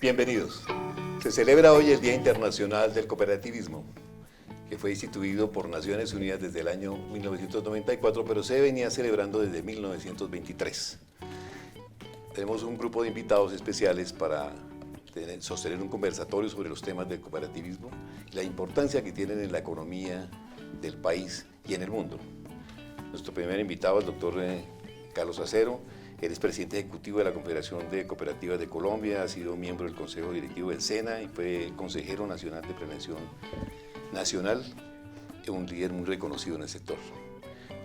Bienvenidos. Se celebra hoy el Día Internacional del Cooperativismo, que fue instituido por Naciones Unidas desde el año 1994, pero se venía celebrando desde 1923. Tenemos un grupo de invitados especiales para sostener un conversatorio sobre los temas del cooperativismo y la importancia que tienen en la economía del país y en el mundo. Nuestro primer invitado es el doctor Carlos Acero. Él es presidente ejecutivo de la Confederación de Cooperativas de Colombia, ha sido miembro del Consejo Directivo del SENA y fue consejero nacional de prevención nacional, un líder muy reconocido en el sector.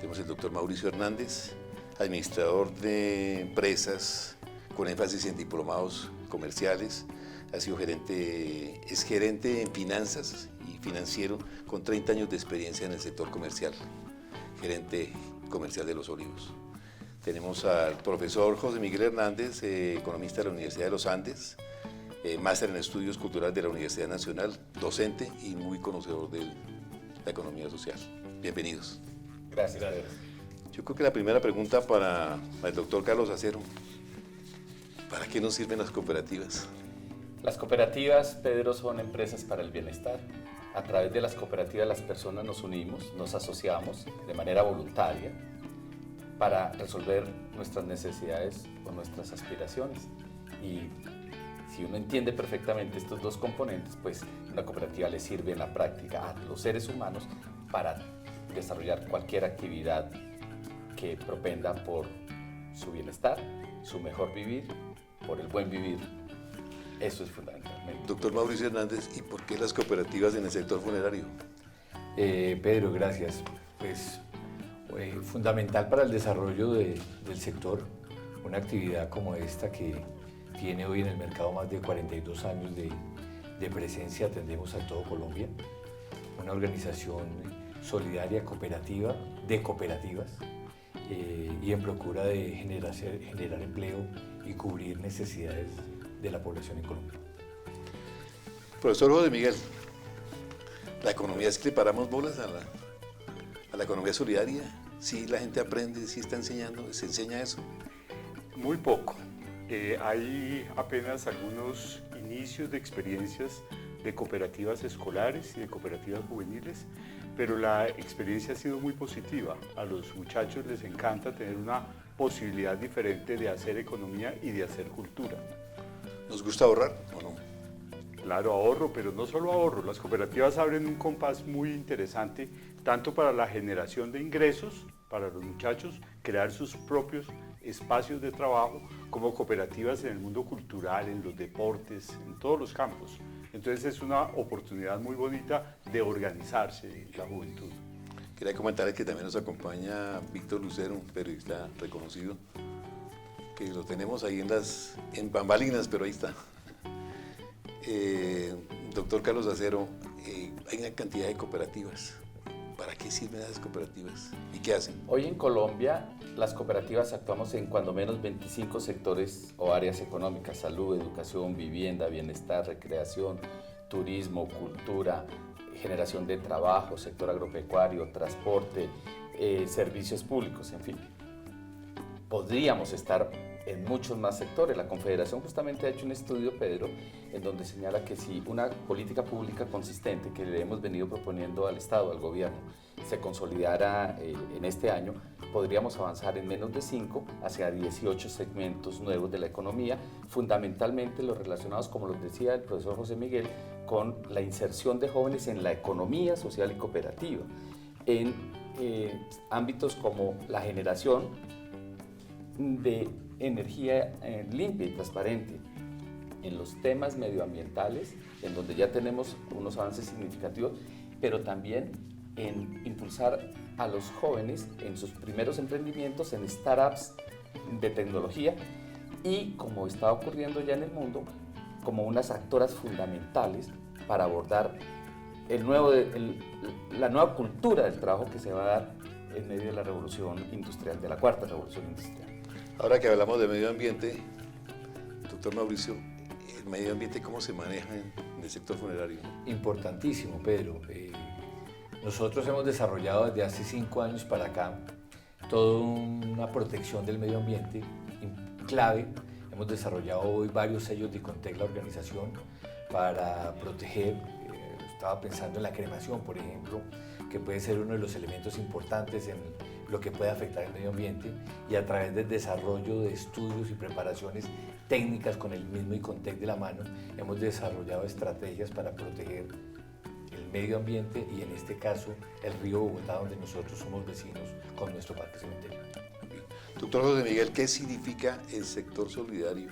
Tenemos el doctor Mauricio Hernández, administrador de empresas con énfasis en diplomados comerciales, ha sido es gerente en finanzas y financiero con 30 años de experiencia en el sector comercial, gerente comercial de Los Olivos. Tenemos al profesor José Miguel Hernández, economista de la Universidad de los Andes, máster en estudios culturales de la Universidad Nacional, docente y muy conocedor de la economía social. Bienvenidos. Gracias. Yo creo que la primera pregunta para el doctor Carlos Acero, ¿para qué nos sirven las cooperativas? Las cooperativas, Pedro, son empresas para el bienestar. A través de las cooperativas las personas nos unimos, nos asociamos de manera voluntaria para resolver nuestras necesidades o nuestras aspiraciones. Y si uno entiende perfectamente estos dos componentes, pues una cooperativa le sirve en la práctica a los seres humanos para desarrollar cualquier actividad que propenda por su bienestar, su mejor vivir, por el buen vivir. Eso es fundamentalmente. Doctor Mauricio Hernández, ¿y por qué las cooperativas en el sector funerario? Pedro, gracias. Pues fundamental para el desarrollo del sector, una actividad como esta que tiene hoy en el mercado más de 42 años de presencia, atendemos a todo Colombia, una organización solidaria, cooperativa, de cooperativas, y en procura de generar empleo y cubrir necesidades de la población en Colombia. Profesor José Miguel, ¿la economía es que le paramos bolas a la economía solidaria? ¿Sí la gente aprende, sí está enseñando, se enseña eso? Muy poco. Hay apenas algunos inicios de experiencias de cooperativas escolares y de cooperativas juveniles, pero la experiencia ha sido muy positiva. A los muchachos les encanta tener una posibilidad diferente de hacer economía y de hacer cultura. ¿Nos gusta ahorrar o no? Claro, ahorro, pero no solo ahorro. Las cooperativas abren un compás muy interesante, tanto para la generación de ingresos, para los muchachos, crear sus propios espacios de trabajo, como cooperativas en el mundo cultural, en los deportes, en todos los campos. Entonces es una oportunidad muy bonita de organizarse la juventud. Quería comentarles que también nos acompaña Víctor Lucero, un periodista reconocido, que lo tenemos ahí en bambalinas, pero ahí está. Doctor Carlos Acero, hay una cantidad de cooperativas. ¿Para qué sirven esas cooperativas y qué hacen? Hoy en Colombia las cooperativas actuamos en cuando menos 25 sectores o áreas económicas: salud, educación, vivienda, bienestar, recreación, turismo, cultura, generación de trabajo, sector agropecuario, transporte, servicios públicos, en fin. Podríamos estar en muchos más sectores. La Confederación justamente ha hecho un estudio, Pedro, en donde señala que si una política pública consistente que le hemos venido proponiendo al Estado, al gobierno, se consolidara en este año, podríamos avanzar en menos de 5 hacia 18 segmentos nuevos de la economía, fundamentalmente los relacionados, como los decía el profesor José Miguel, con la inserción de jóvenes en la economía social y cooperativa, en ámbitos como la generación de energía limpia y transparente, en los temas medioambientales, en donde ya tenemos unos avances significativos, pero también en impulsar a los jóvenes en sus primeros emprendimientos, en startups de tecnología y, como está ocurriendo ya en el mundo, como unas actoras fundamentales para abordar la nueva cultura del trabajo que se va a dar en medio de la revolución industrial, de la cuarta revolución industrial. Ahora que hablamos de medio ambiente, doctor Mauricio, ¿el medio ambiente cómo se maneja en el sector funerario? Importantísimo, Pedro. Nosotros hemos desarrollado desde hace 5 años para acá toda una protección del medio ambiente clave. Hemos desarrollado hoy varios sellos de Icontec, la organización, para proteger. Estaba pensando en la cremación, por ejemplo, que puede ser uno de los elementos importantes en lo que puede afectar el medio ambiente, y a través del desarrollo de estudios y preparaciones técnicas con el mismo Icontec de la mano, hemos desarrollado estrategias para proteger el medio ambiente y en este caso el río Bogotá, donde nosotros somos vecinos con nuestro parque cementerio. Doctor José Miguel, ¿qué significa el sector solidario?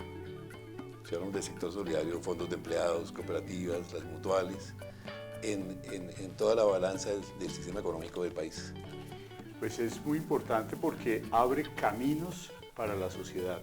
Si hablamos del sector solidario, fondos de empleados, cooperativas, las mutuales, en toda la balanza del sistema económico del país. Pues es muy importante porque abre caminos para la sociedad.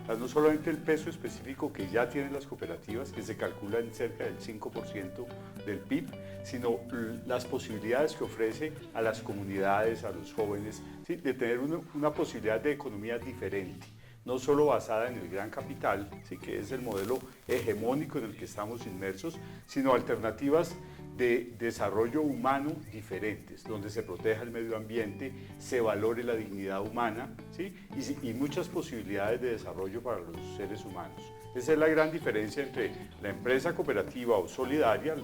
O sea, no solamente el peso específico que ya tienen las cooperativas, que se calcula en cerca del 5% del PIB, sino las posibilidades que ofrece a las comunidades, a los jóvenes, ¿sí?, de tener una posibilidad de economía diferente, no solo basada en el gran capital, ¿sí?, que es el modelo hegemónico en el que estamos inmersos, sino alternativas de desarrollo humano diferentes, donde se proteja el medio ambiente, se valore la dignidad humana, ¿sí?, y muchas posibilidades de desarrollo para los seres humanos. Esa es la gran diferencia entre la empresa cooperativa o solidaria,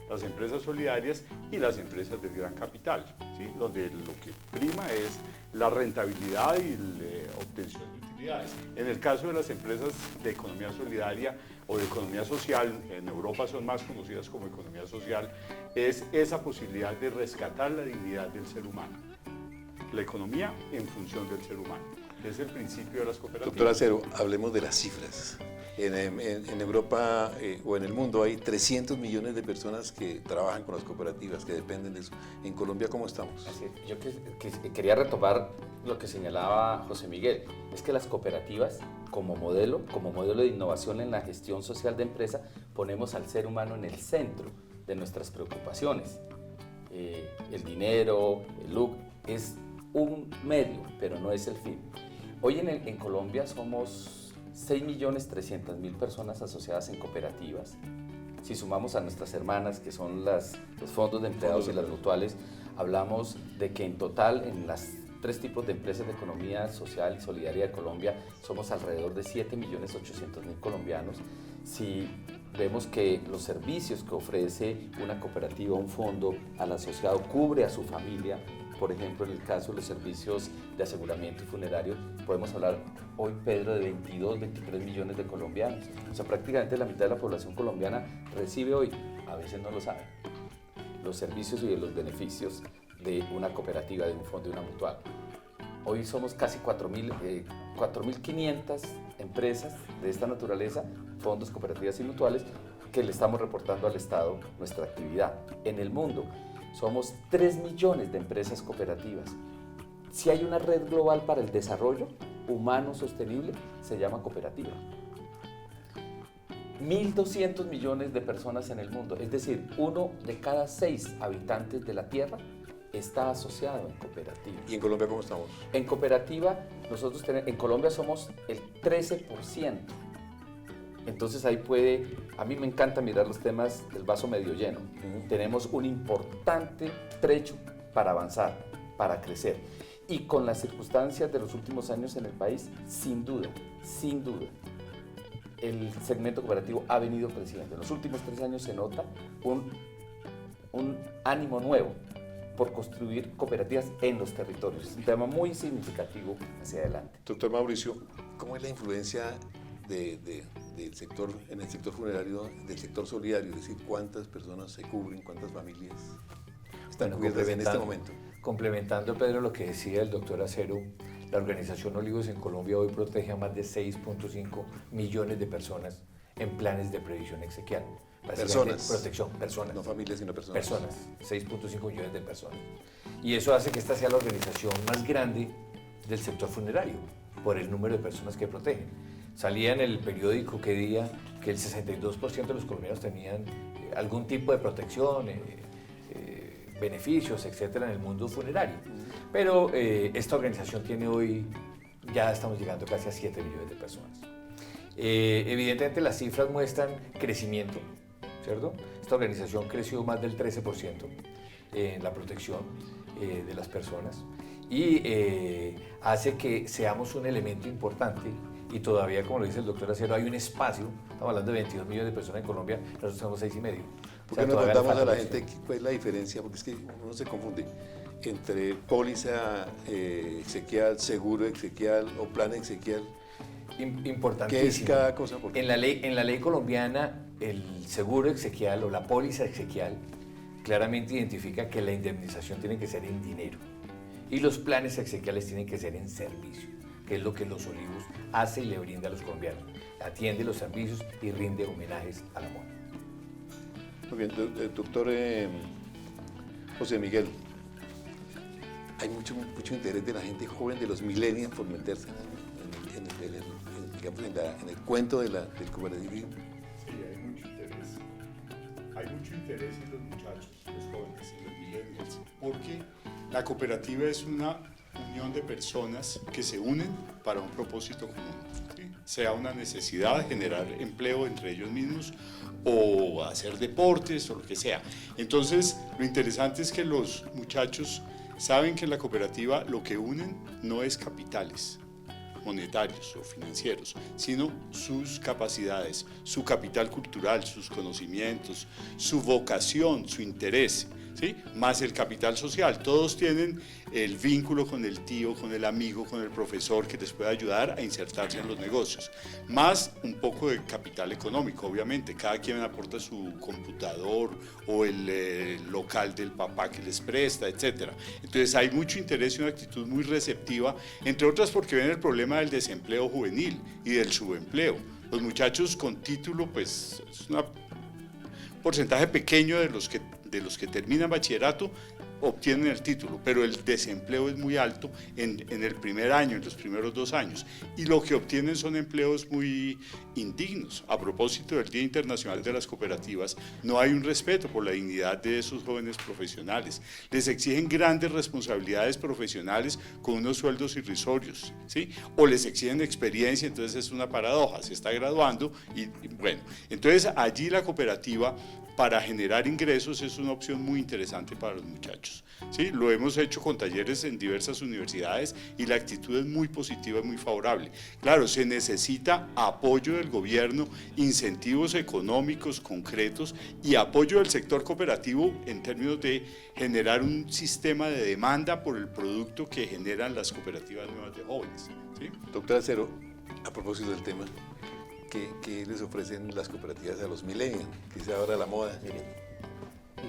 las empresas solidarias, y las empresas del gran capital, ¿sí?, donde lo que prima es la rentabilidad y la obtención de utilidades. En el caso de las empresas de economía solidaria o de economía social, en Europa son más conocidas como economía social, es esa posibilidad de rescatar la dignidad del ser humano. La economía en función del ser humano. Es el principio de las cooperativas. Doctor Acero, hablemos de las cifras. En Europa o en el mundo hay 300 millones de personas que trabajan con las cooperativas, que dependen de eso. En Colombia, ¿cómo estamos? Yo quería retomar lo que señalaba José Miguel. Es que las cooperativas, como modelo de innovación en la gestión social de empresa, ponemos al ser humano en el centro de nuestras preocupaciones. El dinero, el lucro, es un medio, pero no es el fin. Hoy en Colombia somos 6.300.000 personas asociadas en cooperativas. Si sumamos a nuestras hermanas, que son los fondos de empleados y las mutuales, hablamos de que en total, en las tres tipos de empresas de economía social y solidaria de Colombia, somos alrededor de 7.800.000 colombianos. Si vemos que los servicios que ofrece una cooperativa, un fondo al asociado, cubre a su familia, por ejemplo, en el caso de los servicios de aseguramiento y funerario, podemos hablar hoy, Pedro, de 22, 23 millones de colombianos. O sea, prácticamente la mitad de la población colombiana recibe hoy, a veces no lo sabe, los servicios y los beneficios de una cooperativa, de un fondo, de una mutual. Hoy somos casi 4.500 empresas de esta naturaleza, fondos, cooperativas y mutuales, que le estamos reportando al Estado nuestra actividad. En el mundo somos 3 millones de empresas cooperativas. Si hay una red global para el desarrollo humano sostenible, se llama cooperativa. 1.200 millones de personas en el mundo, es decir, 1 de cada 6 habitantes de la Tierra está asociado en cooperativa. ¿Y en Colombia cómo estamos? En cooperativa, nosotros en Colombia somos el 13%. Entonces ahí a mí me encanta mirar los temas del vaso medio lleno. Tenemos un importante trecho para avanzar, para crecer. Y con las circunstancias de los últimos años en el país, sin duda, el segmento cooperativo ha venido creciendo. En los últimos 3 años se nota un ánimo nuevo por construir cooperativas en los territorios. Es un tema muy significativo hacia adelante. Doctor Mauricio, ¿cómo es la influencia del sector, en el sector funerario, del sector solidario? Es decir, ¿cuántas personas se cubren, cuántas familias están cubiertas en este momento? Complementando, Pedro, lo que decía el doctor Acero, la organización Olivos en Colombia hoy protege a más de 6.5 millones de personas en planes de previsión exequial. Personas. Protección, personas. No familias, sino personas. Personas, 6.5 millones de personas. Y eso hace que esta sea la organización más grande del sector funerario, por el número de personas que protegen. Salía en el periódico que día que el 62% de los colombianos tenían algún tipo de protección, beneficios, etcétera, en el mundo funerario. Pero esta organización tiene hoy, ya estamos llegando casi a 7 millones de personas. Evidentemente las cifras muestran crecimiento, ¿cierto? Esta organización creció más del 13% en la protección de las personas y hace que seamos un elemento importante y todavía, como lo dice el doctor Acero, hay un espacio. Estamos hablando de 22 millones de personas en Colombia, nosotros somos 6,5. ¿Por qué no contamos a la gente cuál es la diferencia? Porque es que uno se confunde entre póliza exequial, seguro exequial o plan exequial. Importantísimo. ¿Qué es cada cosa? En la ley colombiana, el seguro exequial o la póliza exequial claramente identifica que la indemnización tiene que ser en dinero y los planes exequiales tienen que ser en servicio, que es lo que Los Olivos hace y le brinda a los colombianos. Atiende los servicios y rinde homenajes a la muerte. Muy bien, doctor José Miguel, hay mucho interés de la gente joven, de los millennials, por meterse en el cuento del cooperativismo. Sí, hay mucho interés. Hay mucho interés en los muchachos, los jóvenes, en los millennials, porque la cooperativa es una unión de personas que se unen para un propósito común, ¿sí? Sea una necesidad de generar empleo entre ellos mismos o hacer deportes o lo que sea. Entonces, lo interesante es que los muchachos saben que en la cooperativa lo que unen no es capitales monetarios o financieros, sino sus capacidades, su capital cultural, sus conocimientos, su vocación, su interés, ¿sí? Más el capital social. Todos tienen el vínculo con el tío, con el amigo, con el profesor que les puede ayudar a insertarse en los negocios. Más un poco de capital económico, obviamente. Cada quien aporta su computador o el local del papá que les presta, etc. Entonces hay mucho interés y una actitud muy receptiva, entre otras porque ven el problema del desempleo juvenil y del subempleo. Los muchachos con título, pues es un porcentaje pequeño de los que terminan bachillerato obtienen el título, pero el desempleo es muy alto en el primer año, en los primeros 2 años, y lo que obtienen son empleos muy indignos. A propósito del Día Internacional de las Cooperativas, no hay un respeto por la dignidad de esos jóvenes profesionales. Les exigen grandes responsabilidades profesionales con unos sueldos irrisorios, ¿sí? O les exigen experiencia, entonces es una paradoja, se está graduando y bueno, entonces allí la cooperativa para generar ingresos es una opción muy interesante para los muchachos, ¿sí? Lo hemos hecho con talleres en diversas universidades y la actitud es muy positiva y muy favorable. Claro, se necesita apoyo del gobierno, incentivos económicos concretos y apoyo del sector cooperativo en términos de generar un sistema de demanda por el producto que generan las cooperativas nuevas de jóvenes, ¿sí? Doctor Acero, a propósito del tema, ¿qué les ofrecen las cooperativas a los millennials? Que es ahora la moda.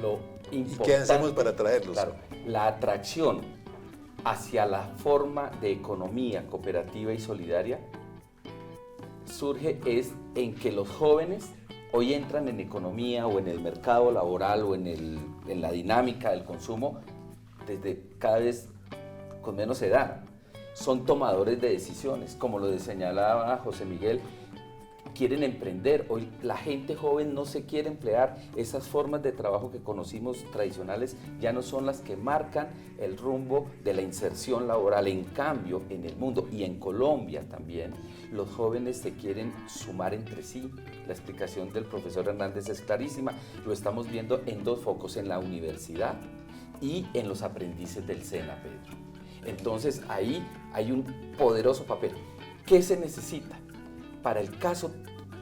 Lo ¿Y importante, qué hacemos para atraerlos? Claro, la atracción hacia la forma de economía cooperativa y solidaria surge es en que los jóvenes hoy entran en economía o en el mercado laboral o en la dinámica del consumo desde cada vez con menos edad. Son tomadores de decisiones, como lo señalaba José Miguel, quieren emprender. Hoy la gente joven no se quiere emplear. Esas formas de trabajo que conocimos tradicionales ya no son las que marcan el rumbo de la inserción laboral. En cambio, en el mundo y en Colombia también, los jóvenes se quieren sumar entre sí. La explicación del profesor Hernández es clarísima. Lo estamos viendo en 2 focos, en la universidad y en los aprendices del SENA, Pedro. Entonces ahí hay un poderoso papel. ¿Qué se necesita? Para el caso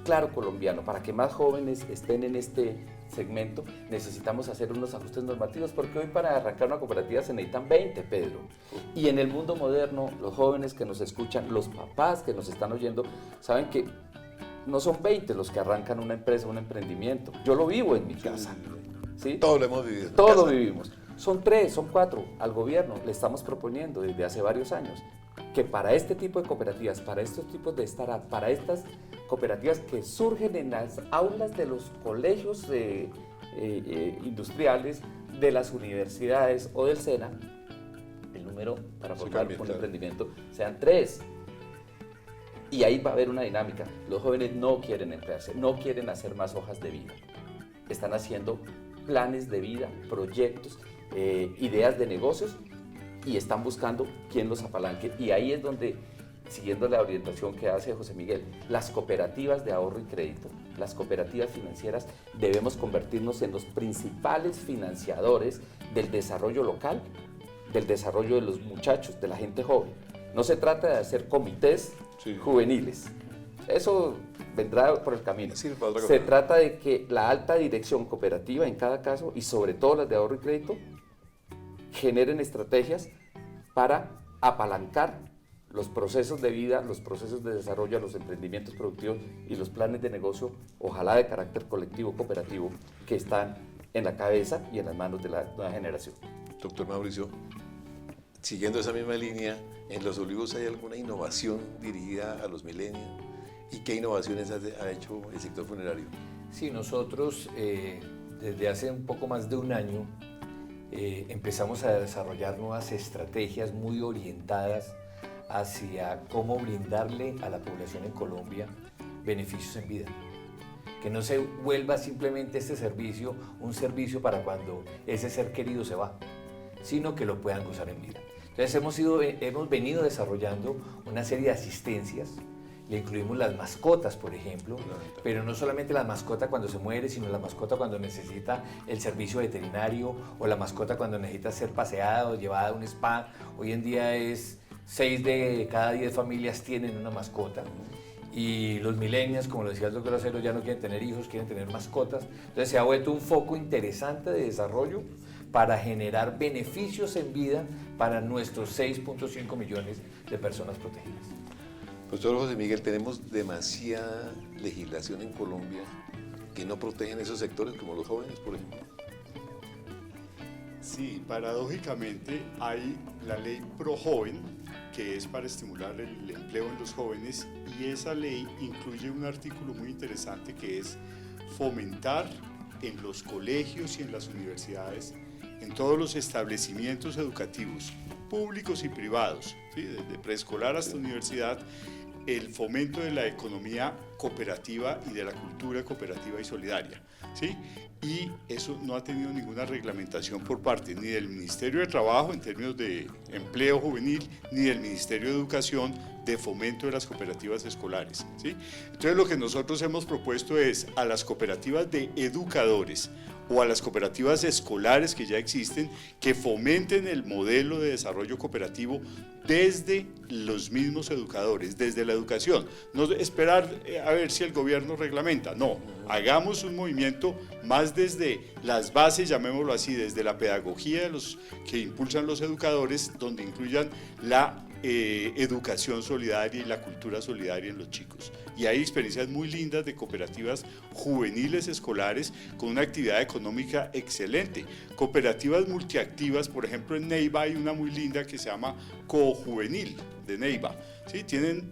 claro colombiano, para que más jóvenes estén en este segmento, necesitamos hacer unos ajustes normativos, porque hoy para arrancar una cooperativa se necesitan 20, Pedro. Y en el mundo moderno, los jóvenes que nos escuchan, los papás que nos están oyendo, saben que no son 20 los que arrancan una empresa, un emprendimiento. Yo lo vivo en mi casa. ¿Sí? Todos lo hemos vivido. Todos lo vivimos. Son 3, son 4. Al gobierno le estamos proponiendo desde hace varios años que para este tipo de cooperativas, para estos tipos de startup, para estas cooperativas que surgen en las aulas de los colegios industriales, de las universidades o del SENA, el número para formar un emprendimiento sean 3. Y ahí va a haber una dinámica. Los jóvenes no quieren emplearse, no quieren hacer más hojas de vida. Están haciendo planes de vida, proyectos, ideas de negocios, y están buscando quién los apalanque. Y ahí es donde, siguiendo la orientación que hace José Miguel, las cooperativas de ahorro y crédito, las cooperativas financieras, debemos convertirnos en los principales financiadores del desarrollo local, del desarrollo de los muchachos, de la gente joven. No se trata de hacer comités juveniles. Eso vendrá por el camino. Se trata de que la alta dirección cooperativa en cada caso, y sobre todo las de ahorro y crédito, generen estrategias para apalancar los procesos de vida, los procesos de desarrollo, los emprendimientos productivos y los planes de negocio, ojalá de carácter colectivo, cooperativo, que están en la cabeza y en las manos de la nueva generación. Doctor Mauricio, siguiendo esa misma línea, ¿en Los Olivos hay alguna innovación dirigida a los millennials? ¿Y qué innovaciones ha hecho el sector funerario? Sí, nosotros desde hace un poco más de un año empezamos a desarrollar nuevas estrategias muy orientadas hacia cómo brindarle a la población en Colombia beneficios en vida. Que no se vuelva simplemente este servicio un servicio para cuando ese ser querido se va, sino que lo puedan gozar en vida. Entonces hemos venido desarrollando una serie de asistencias. Le incluimos las mascotas, por ejemplo, pero no solamente la mascota cuando se muere, sino la mascota cuando necesita el servicio veterinario, o la mascota cuando necesita ser paseada o llevada a un spa. Hoy en día 6 de cada 10 familias tienen una mascota, y los millennials, como lo decía el doctor Acero, ya no quieren tener hijos, quieren tener mascotas. Entonces se ha vuelto un foco interesante de desarrollo para generar beneficios en vida para nuestros 6.5 millones de personas protegidas. Doctor José Miguel, tenemos demasiada legislación en Colombia que no protegen esos sectores, como los jóvenes, por ejemplo. Sí, paradójicamente hay la ley ProJoven, que es para estimular el empleo en los jóvenes, y esa ley incluye un artículo muy interesante que es fomentar en los colegios y en las universidades, en todos los establecimientos educativos, públicos y privados, ¿sí? Desde preescolar hasta universidad, el fomento de la economía cooperativa y de la cultura cooperativa y solidaria, ¿sí? Y eso no ha tenido ninguna reglamentación por parte ni del Ministerio de Trabajo en términos de empleo juvenil, ni del Ministerio de Educación de fomento de las cooperativas escolares, ¿sí? Entonces lo que nosotros hemos propuesto es a las cooperativas de educadores o a las cooperativas escolares que ya existen, que fomenten el modelo de desarrollo cooperativo desde los mismos educadores, desde la educación. No esperar a ver si el gobierno reglamenta, no, hagamos un movimiento más desde las bases, llamémoslo así, desde la pedagogía de los que impulsan los educadores, donde incluyan la educación solidaria y la cultura solidaria en los chicos. Y hay experiencias muy lindas de cooperativas juveniles escolares con una actividad económica excelente. Cooperativas multiactivas, por ejemplo en Neiva hay una muy linda que se llama Cojuvenil de Neiva, ¿sí? Tienen,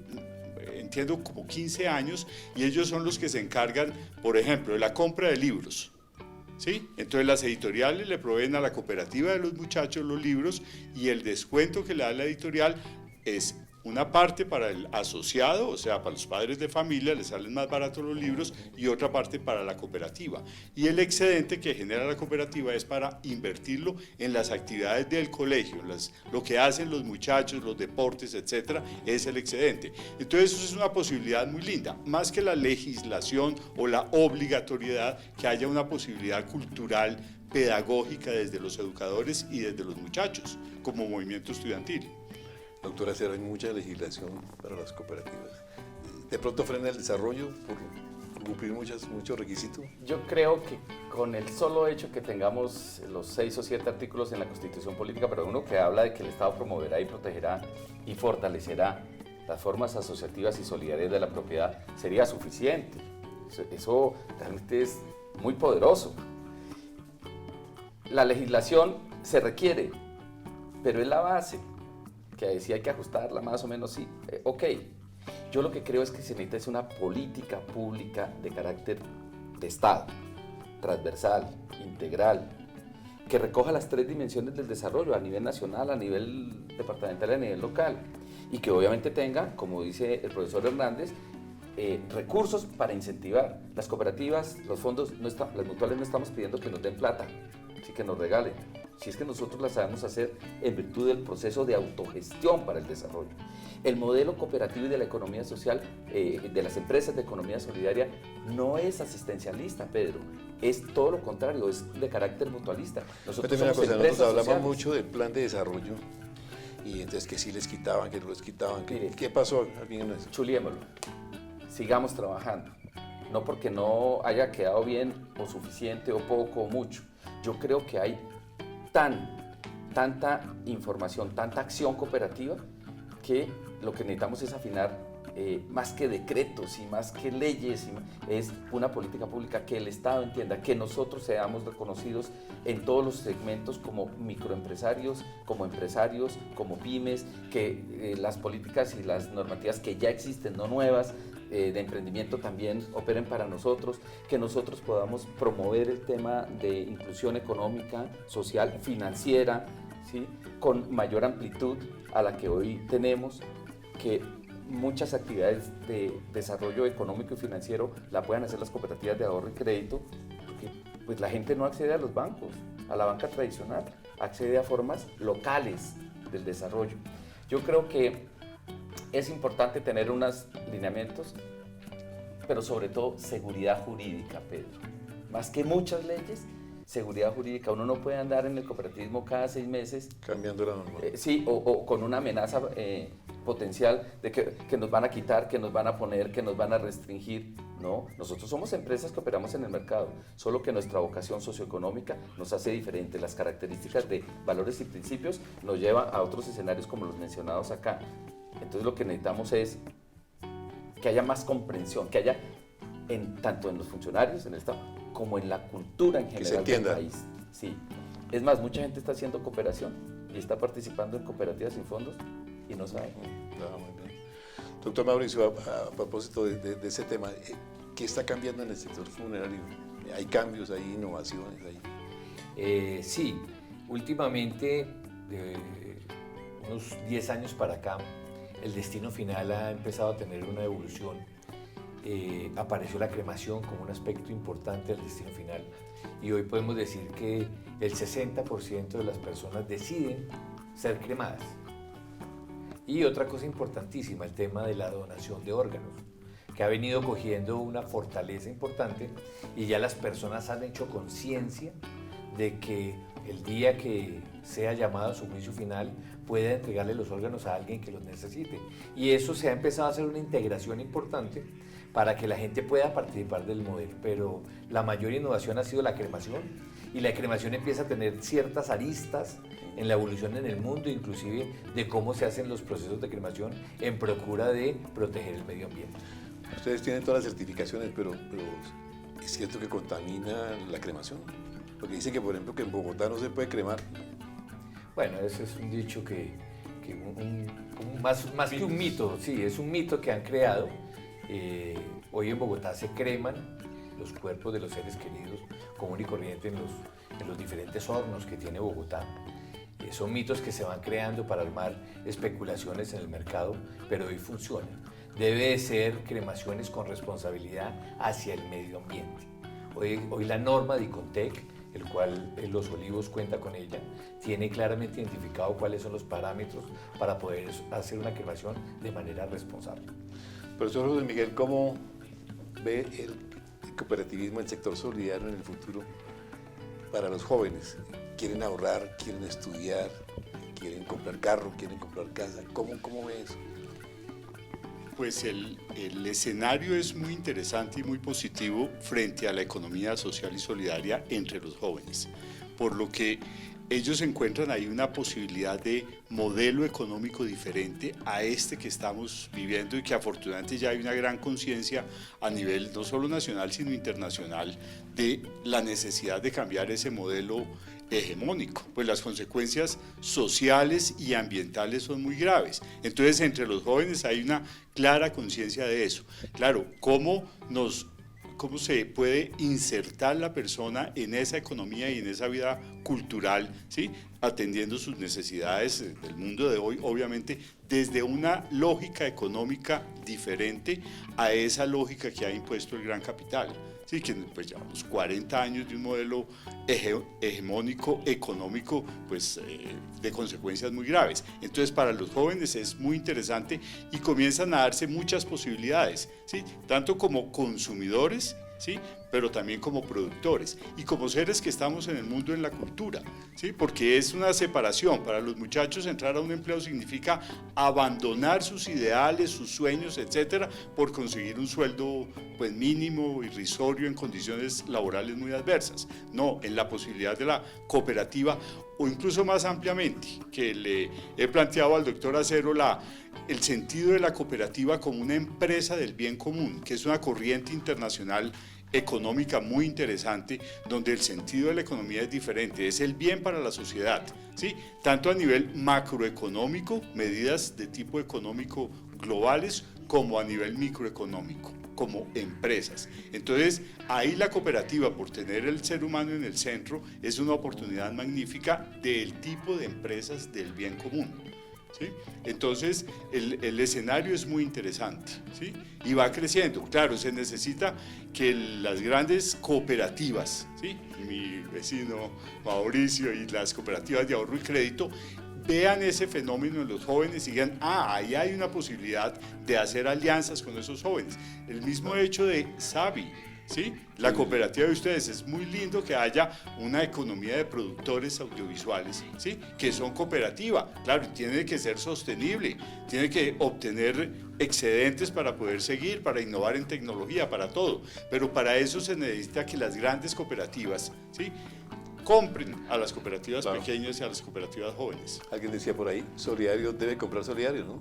entiendo, como 15 años, y ellos son los que se encargan, por ejemplo, de la compra de libros, ¿sí? Entonces las editoriales le proveen a la cooperativa de los muchachos los libros, y el descuento que le da la editorial es una parte para el asociado, o sea, para los padres de familia les salen más baratos los libros, y otra parte para la cooperativa. Y el excedente que genera la cooperativa es para invertirlo en las actividades del colegio, lo que hacen los muchachos, los deportes, etcétera, es el excedente. Entonces eso es una posibilidad muy linda, más que la legislación o la obligatoriedad, que haya una posibilidad cultural, pedagógica desde los educadores y desde los muchachos, como movimiento estudiantil. Doctora Acero, hay mucha legislación para las cooperativas. ¿De pronto frena el desarrollo por cumplir muchos requisitos? Yo creo que con el solo hecho que tengamos los 6 o 7 artículos en la Constitución Política, pero uno que habla de que el Estado promoverá y protegerá y fortalecerá las formas asociativas y solidarias de la propiedad, sería suficiente. Eso realmente es muy poderoso. La legislación se requiere, pero es la base, que sí hay que ajustarla más o menos, sí, ok. Yo lo que creo es que se necesita es una política pública de carácter de Estado, transversal, integral, que recoja las 3 dimensiones del desarrollo a nivel nacional, a nivel departamental y a nivel local, y que obviamente tenga, como dice el profesor Hernández, recursos para incentivar. Las cooperativas, los fondos, las mutuales no estamos pidiendo que nos den plata, sí que nos regalen. Si es que nosotros las sabemos hacer en virtud del proceso de autogestión para el desarrollo. El modelo cooperativo y de la economía social, de las empresas de economía solidaria, no es asistencialista, Pedro, es todo lo contrario, es de carácter mutualista. Nosotros hablamos mucho del plan de desarrollo y entonces que sí les quitaban, que no les quitaban. Mire, ¿Qué pasó al fin en eso? Chuliémoslo, sigamos trabajando, no porque no haya quedado bien o suficiente o poco o mucho. Yo creo que hay tanta información, tanta acción cooperativa que lo que necesitamos es afinar más que decretos y más que leyes, es una política pública que el Estado entienda, que nosotros seamos reconocidos en todos los segmentos como microempresarios, como pymes, que las políticas y las normativas que ya existen, no nuevas, de emprendimiento también operen para nosotros, que nosotros podamos promover el tema de inclusión económica, social, financiera, ¿sí? Con mayor amplitud a la que hoy tenemos, que muchas actividades de desarrollo económico y financiero la puedan hacer las cooperativas de ahorro y crédito, porque pues la gente no accede a los bancos, a la banca tradicional, accede a formas locales del desarrollo. Yo creo que es importante tener unos lineamientos, pero sobre todo seguridad jurídica, Pedro. Más que muchas leyes, seguridad jurídica. Uno no puede andar en el cooperativismo cada 6 meses. Cambiando la norma. Sí, o con una amenaza potencial de que nos van a quitar, que nos van a poner, que nos van a restringir. No, nosotros somos empresas que operamos en el mercado, solo que nuestra vocación socioeconómica nos hace diferente. Las características de valores y principios nos lleva a otros escenarios como los mencionados acá. Entonces lo que necesitamos es que haya más comprensión, que haya tanto en los funcionarios, en el Estado, como en la cultura en general del país. Sí. Es más, mucha gente está haciendo cooperación y está participando en cooperativas sin fondos y no sabe. Muy bien. Doctor Mauricio, a propósito de ese tema, ¿qué está cambiando en el sector funerario? ¿Hay cambios, hay innovaciones ahí? Sí, últimamente, de unos 10 años para acá, el destino final ha empezado a tener una evolución. Apareció la cremación como un aspecto importante del destino final y hoy podemos decir que el 60% de las personas deciden ser cremadas. Y otra cosa importantísima, el tema de la donación de órganos, que ha venido cogiendo una fortaleza importante y ya las personas han hecho conciencia de que el día que sea llamado a su juicio final pueda entregarle los órganos a alguien que los necesite. Y eso se ha empezado a hacer una integración importante para que la gente pueda participar del modelo, pero la mayor innovación ha sido la cremación y la cremación empieza a tener ciertas aristas en la evolución en el mundo, inclusive de cómo se hacen los procesos de cremación en procura de proteger el medio ambiente. Ustedes tienen todas las certificaciones, pero es cierto que contamina la cremación, porque dicen que, por ejemplo, que en Bogotá no se puede cremar. Bueno, ese es un dicho más que un mito, sí, es un mito que han creado. Hoy en Bogotá se creman los cuerpos de los seres queridos común y corriente en los diferentes hornos que tiene Bogotá. Son mitos que se van creando para armar especulaciones en el mercado, pero hoy funcionan. Debe ser cremaciones con responsabilidad hacia el medio ambiente. Hoy la norma de ICONTEC, el cual Los Olivos cuenta con ella, tiene claramente identificado cuáles son los parámetros para poder hacer una cremación de manera responsable. Profesor José Miguel, ¿cómo ve el cooperativismo, el sector solidario en el futuro para los jóvenes? ¿Quieren ahorrar, quieren estudiar, quieren comprar carro, quieren comprar casa? ¿Cómo ve eso? Pues el escenario es muy interesante y muy positivo frente a la economía social y solidaria entre los jóvenes, por lo que ellos encuentran ahí una posibilidad de modelo económico diferente a este que estamos viviendo y que afortunadamente ya hay una gran conciencia a nivel no solo nacional sino internacional de la necesidad de cambiar ese modelo hegemónico, pues las consecuencias sociales y ambientales son muy graves. Entonces entre los jóvenes hay una clara conciencia de eso. Claro, ¿cómo se puede insertar la persona en esa economía y en esa vida cultural, ¿sí? Atendiendo sus necesidades del mundo de hoy, obviamente desde una lógica económica diferente a esa lógica que ha impuesto el gran capital? Sí, que pues llevamos 40 años de un modelo hegemónico económico pues, de consecuencias muy graves. Entonces para los jóvenes es muy interesante y comienzan a darse muchas posibilidades, ¿sí? Tanto como consumidores, ¿sí? pero también como productores y como seres que estamos en el mundo, en la cultura, ¿sí? Porque es una separación. Para los muchachos entrar a un empleo significa abandonar sus ideales, sus sueños, etcétera, por conseguir un sueldo pues mínimo, irrisorio, en condiciones laborales muy adversas. No, en la posibilidad de la cooperativa, o incluso más ampliamente, que le he planteado al doctor Acero el sentido de la cooperativa como una empresa del bien común, que es una corriente internacional económica muy interesante, donde el sentido de la economía es diferente, es el bien para la sociedad, ¿sí? Tanto a nivel macroeconómico, medidas de tipo económico globales, como a nivel microeconómico, como empresas. Entonces, ahí la cooperativa, por tener el ser humano en el centro, es una oportunidad magnífica del tipo de empresas del bien común, ¿sí? Entonces, el escenario es muy interesante, ¿sí? Y va creciendo. Claro, se necesita que las grandes cooperativas, ¿sí? Mi vecino Mauricio y las cooperativas de ahorro y crédito, vean ese fenómeno en los jóvenes y digan, ahí hay una posibilidad de hacer alianzas con esos jóvenes. El mismo hecho de Savi, ¿sí? La cooperativa de ustedes, es muy lindo que haya una economía de productores audiovisuales, ¿sí? Que son cooperativa, claro, tiene que ser sostenible, tiene que obtener excedentes para poder seguir, para innovar en tecnología, para todo, pero para eso se necesita que las grandes cooperativas, ¿sí? Compren a las cooperativas pequeñas y a las cooperativas jóvenes. Alguien decía por ahí, Solidario debe comprar Solidario, ¿no?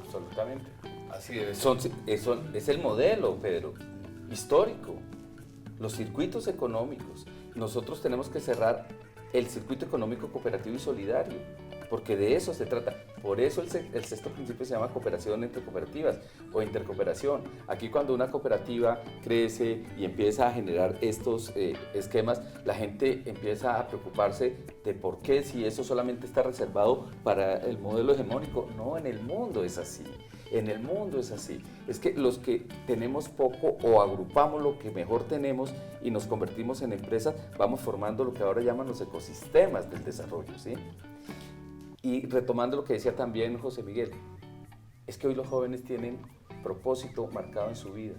Absolutamente. Así debe ser. Es el modelo, Pedro, histórico. Los circuitos económicos. Nosotros tenemos que cerrar el circuito económico cooperativo y solidario, porque de eso se trata. Por eso el sexto principio se llama cooperación entre cooperativas o intercooperación. Aquí cuando una cooperativa crece y empieza a generar estos esquemas, la gente empieza a preocuparse de por qué, si eso solamente está reservado para el modelo hegemónico. No, en el mundo es así. En el mundo es así. Es que los que tenemos poco o agrupamos lo que mejor tenemos y nos convertimos en empresas, vamos formando lo que ahora llaman los ecosistemas del desarrollo, ¿sí? Y retomando lo que decía también José Miguel, es que hoy los jóvenes tienen propósito marcado en su vida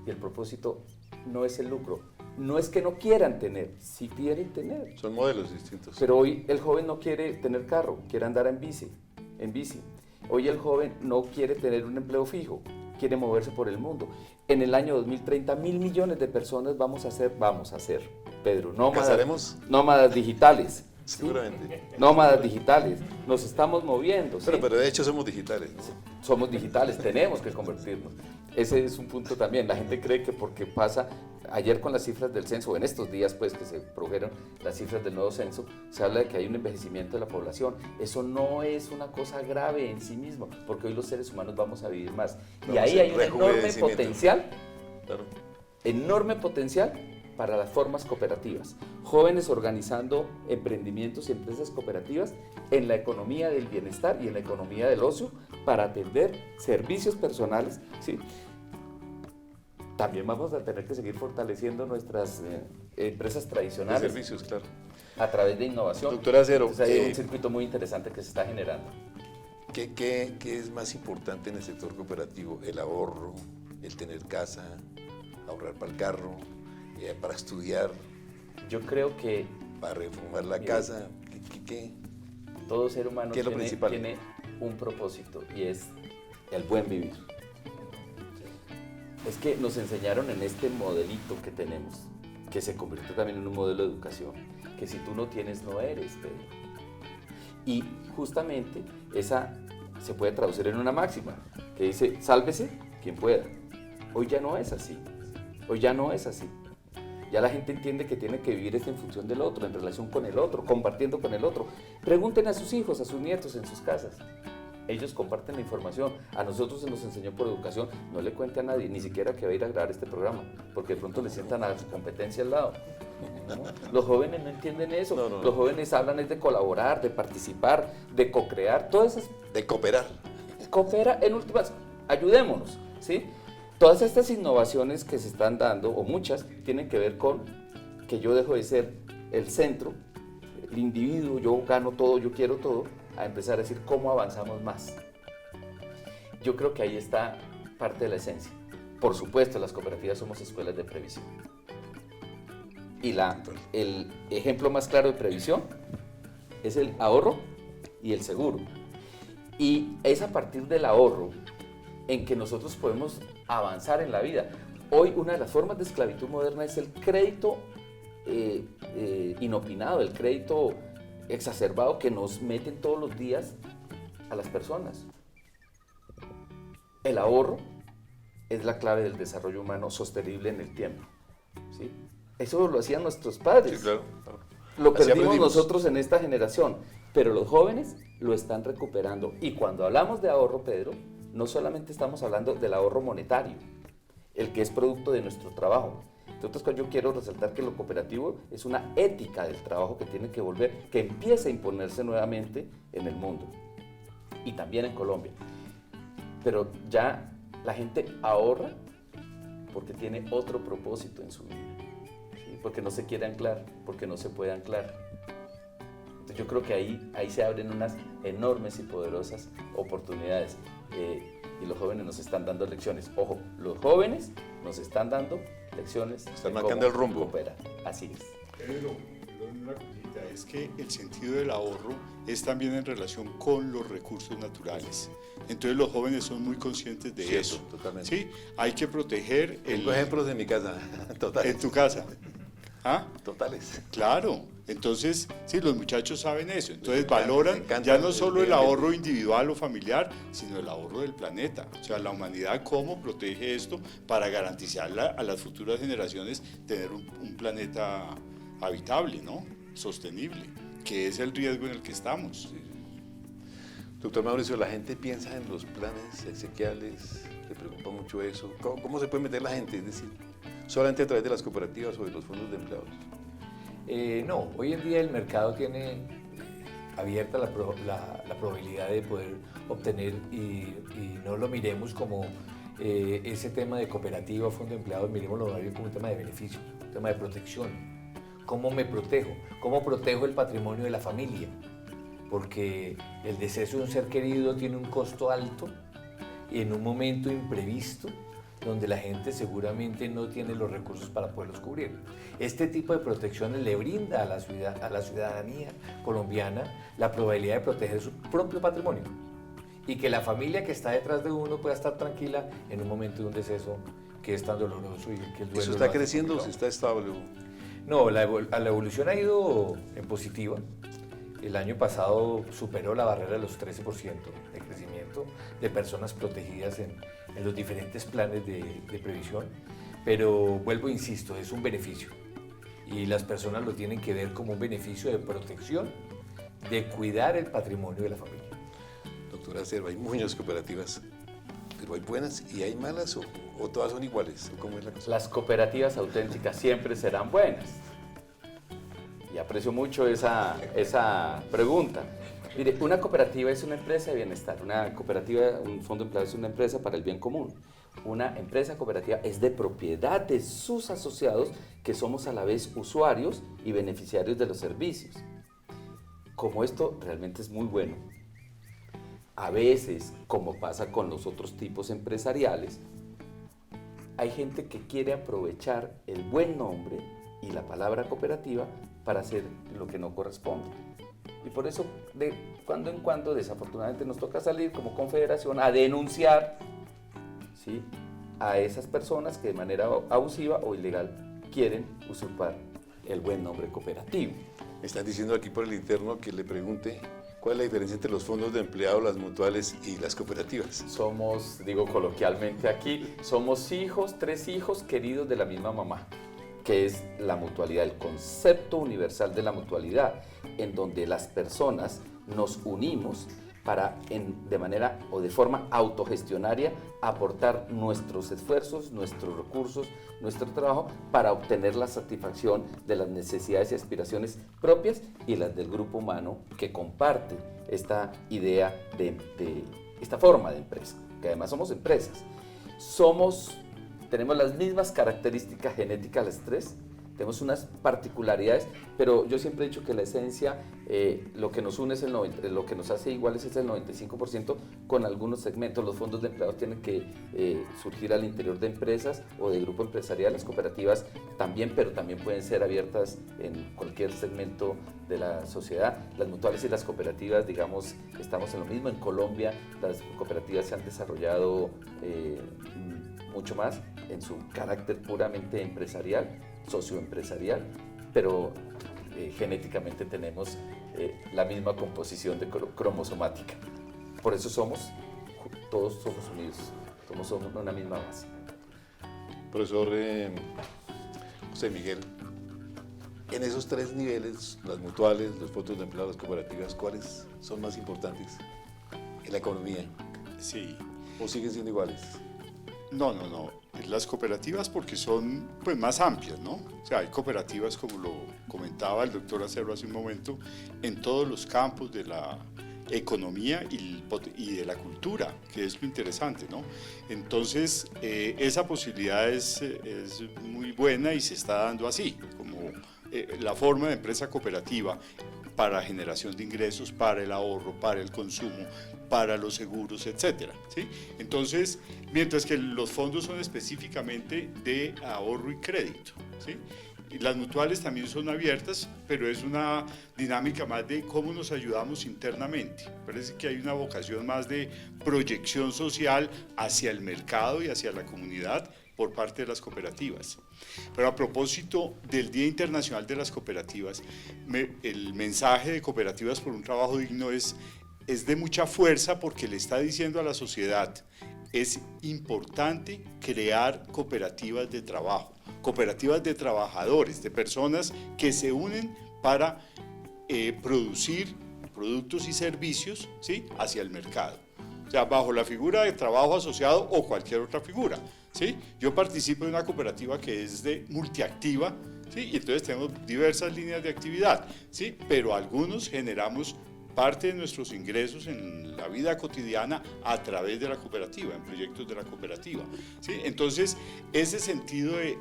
y el propósito no es el lucro. No es que no quieran tener, sí quieren tener. Son modelos distintos. Pero hoy el joven no quiere tener carro, quiere andar en bici. Hoy el joven no quiere tener un empleo fijo, quiere moverse por el mundo. En el año 2030, 1.000 millones de personas vamos a ser, Pedro, nómadas digitales. Seguramente. Nómadas digitales, nos estamos moviendo. ¿Sí? Pero de hecho somos digitales, ¿no? Somos digitales, tenemos que convertirnos. Ese es un punto también. La gente cree que porque pasa, ayer con las cifras del censo, o en estos días pues que se produjeron las cifras del nuevo censo, se habla de que hay un envejecimiento de la población. Eso no es una cosa grave en sí mismo, porque hoy los seres humanos vamos a vivir más. Y ahí hay un enorme potencial para las formas cooperativas. Jóvenes organizando emprendimientos y empresas cooperativas en la economía del bienestar y en la economía del ocio para atender servicios personales, ¿sí? También vamos a tener que seguir fortaleciendo nuestras empresas tradicionales. De servicios, claro. A través de innovación. Doctor Acero, entonces hay un circuito muy interesante que se está generando. ¿Qué es más importante en el sector cooperativo? ¿El ahorro, el tener casa, ahorrar para el carro, para estudiar? Yo creo que para reformar la casa, ¿qué? Todo ser humano ¿Qué es lo principal? Tiene un propósito y es el buen vivir. Es que nos enseñaron en este modelito que tenemos, que se convirtió también en un modelo de educación, que si tú no tienes, no eres, Pedro. Y justamente esa se puede traducir en una máxima, que dice, sálvese quien pueda. Hoy ya no es así. Hoy ya no es así. Ya la gente entiende que tiene que vivir en función del otro, en relación con el otro, compartiendo con el otro. Pregunten a sus hijos, a sus nietos en sus casas. Ellos comparten la información. A nosotros se nos enseñó por educación, no le cuente a nadie, ni siquiera que va a ir a grabar este programa, porque de pronto le sientan a su competencia al lado. ¿No? Los jóvenes no entienden eso. No. Los jóvenes hablan es de colaborar, de participar, de co-crear, todas esas... De cooperar. Coopera, en últimas, ayudémonos, ¿sí? Todas estas innovaciones que se están dando, o muchas, tienen que ver con que yo dejo de ser el centro, el individuo, yo gano todo, yo quiero todo, a empezar a decir cómo avanzamos más. Yo creo que ahí está parte de la esencia. Por supuesto, las cooperativas somos escuelas de previsión. Y el ejemplo más claro de previsión es el ahorro y el seguro. Y es a partir del ahorro en que nosotros podemos avanzar en la vida. Hoy una de las formas de esclavitud moderna es el crédito inopinado, el crédito exacerbado que nos meten todos los días a las personas. El ahorro es la clave del desarrollo humano sostenible en el tiempo, ¿sí? Eso lo hacían nuestros padres. Sí, claro. Lo Así perdimos aprendimos. nosotros en esta generación, pero los jóvenes lo están recuperando. Y cuando hablamos de ahorro, Pedro, no solamente estamos hablando del ahorro monetario, el que es producto de nuestro trabajo. Entonces, yo quiero resaltar que lo cooperativo es una ética del trabajo que tiene que volver, que empieza a imponerse nuevamente en el mundo y también en Colombia. Pero ya la gente ahorra porque tiene otro propósito en su vida, ¿sí? Porque no se quiere anclar, porque no se puede anclar. Entonces, yo creo que ahí se abren unas enormes y poderosas oportunidades. Y los jóvenes nos están dando lecciones. Ojo, los jóvenes nos están dando lecciones. Están de marcando cómo el rumbo. cooperar. Así es. Pero una cosita, es que el sentido del ahorro es también en relación con los recursos naturales. Entonces los jóvenes son muy conscientes de Cierto, eso. totalmente. ¿Sí? Hay que proteger Tengo ejemplos en mi casa, totales. en tu casa. ¿Ah? Totales. Claro, entonces, sí, los muchachos saben eso, entonces encanta, valoran les encanta ya no el solo el medio ambiente. ahorro individual o familiar, sino el ahorro del planeta. O sea, la humanidad cómo protege esto para garantizar a las futuras generaciones tener un planeta habitable, ¿no? Sostenible, que es el riesgo en el que estamos. Doctor Mauricio, la gente piensa en los planes exequiales, le preocupa mucho eso. ¿Cómo se puede meter la gente? Es decir, solamente a través de las cooperativas o de los fondos de empleados. No, hoy en día el mercado tiene abierta la probabilidad de poder obtener y no lo miremos como ese tema de cooperativa o fondo de empleados, miremoslo más bien como un tema de beneficio, un tema de protección. ¿Cómo me protejo? ¿Cómo protejo el patrimonio de la familia? Porque el deceso de un ser querido tiene un costo alto y en un momento imprevisto donde la gente seguramente no tiene los recursos para poderlos cubrir. Este tipo de protecciones le brinda a la ciudadanía colombiana la probabilidad de proteger su propio patrimonio y que la familia que está detrás de uno pueda estar tranquila en un momento de un deceso que es tan doloroso y que el duelo ¿Eso es está más creciendo o complicado. si está estable? No, la evolución ha ido en positiva. El año pasado superó la barrera de los 13% de crecimiento de personas protegidas en los diferentes planes de previsión, pero vuelvo, insisto, es un beneficio y las personas lo tienen que ver como un beneficio de protección, de cuidar el patrimonio de la familia. Doctora Cerva, hay muchas cooperativas, pero hay buenas y hay malas o todas son iguales. ¿Cómo es la cosa? Las cooperativas auténticas siempre serán buenas. Y aprecio mucho esa pregunta. Mire, una cooperativa es una empresa de bienestar. Una cooperativa, un fondo de empleados es una empresa para el bien común. Una empresa cooperativa es de propiedad de sus asociados que somos a la vez usuarios y beneficiarios de los servicios. Como esto realmente es muy bueno, a veces, como pasa con los otros tipos empresariales, hay gente que quiere aprovechar el buen nombre y la palabra cooperativa para hacer lo que no corresponde. Y por eso, de cuando en cuando, desafortunadamente, nos toca salir como confederación a denunciar, ¿sí?, a esas personas que de manera abusiva o ilegal quieren usurpar el buen nombre cooperativo. Me están diciendo aquí por el interno que le pregunte cuál es la diferencia entre los fondos de empleados, las mutuales y las cooperativas. Somos, digo coloquialmente aquí, somos tres hijos queridos de la misma mamá, que es la mutualidad, el concepto universal de la mutualidad, en donde las personas nos unimos para, de manera o de forma autogestionaria, aportar nuestros esfuerzos, nuestros recursos, nuestro trabajo para obtener la satisfacción de las necesidades y aspiraciones propias y las del grupo humano que comparte esta idea de esta forma de empresa, que además somos empresas. Tenemos las mismas características genéticas las tres, tenemos unas particularidades, pero yo siempre he dicho que la esencia, lo que nos une es lo que nos hace iguales es el 95% con algunos segmentos. Los fondos de empleados tienen que surgir al interior de empresas o de grupo empresarial, las cooperativas también, pero también pueden ser abiertas en cualquier segmento de la sociedad. Las mutuales y las cooperativas, digamos, estamos en lo mismo. En Colombia las cooperativas se han desarrollado mucho más en su carácter puramente empresarial, socioempresarial, pero genéticamente tenemos la misma composición de cromosomática. Por eso todos somos unidos, somos una misma base. Profesor José Miguel, en esos 3 niveles, las mutuales, los fondos de empleados, las cooperativas, ¿cuáles son más importantes en la economía? Sí. ¿O siguen siendo iguales? No. Las cooperativas porque son pues más amplias, ¿no? O sea, hay cooperativas, como lo comentaba el doctor Acero hace un momento, en todos los campos de la economía y de la cultura, que es lo interesante, ¿no? Entonces, esa posibilidad es muy buena y se está dando así, como la forma de empresa cooperativa para generación de ingresos, para el ahorro, para el consumo, para los seguros, etcétera, ¿sí? Entonces, mientras que los fondos son específicamente de ahorro y crédito, ¿sí? Y las mutuales también son abiertas, pero es una dinámica más de cómo nos ayudamos internamente. Parece que hay una vocación más de proyección social hacia el mercado y hacia la comunidad por parte de las cooperativas. Pero a propósito del Día Internacional de las Cooperativas, el mensaje de Cooperativas por un Trabajo Digno es de mucha fuerza porque le está diciendo a la sociedad, es importante crear cooperativas de trabajo, cooperativas de trabajadores, de personas que se unen para producir productos y servicios, ¿sí?, hacia el mercado. O sea, bajo la figura de trabajo asociado o cualquier otra figura, ¿sí? Yo participo de una cooperativa que es de multiactiva, ¿sí? Y entonces tenemos diversas líneas de actividad, ¿sí? Pero algunos generamos parte de nuestros ingresos en la vida cotidiana a través de la cooperativa, en proyectos de la cooperativa, ¿sí? Entonces, ese sentido de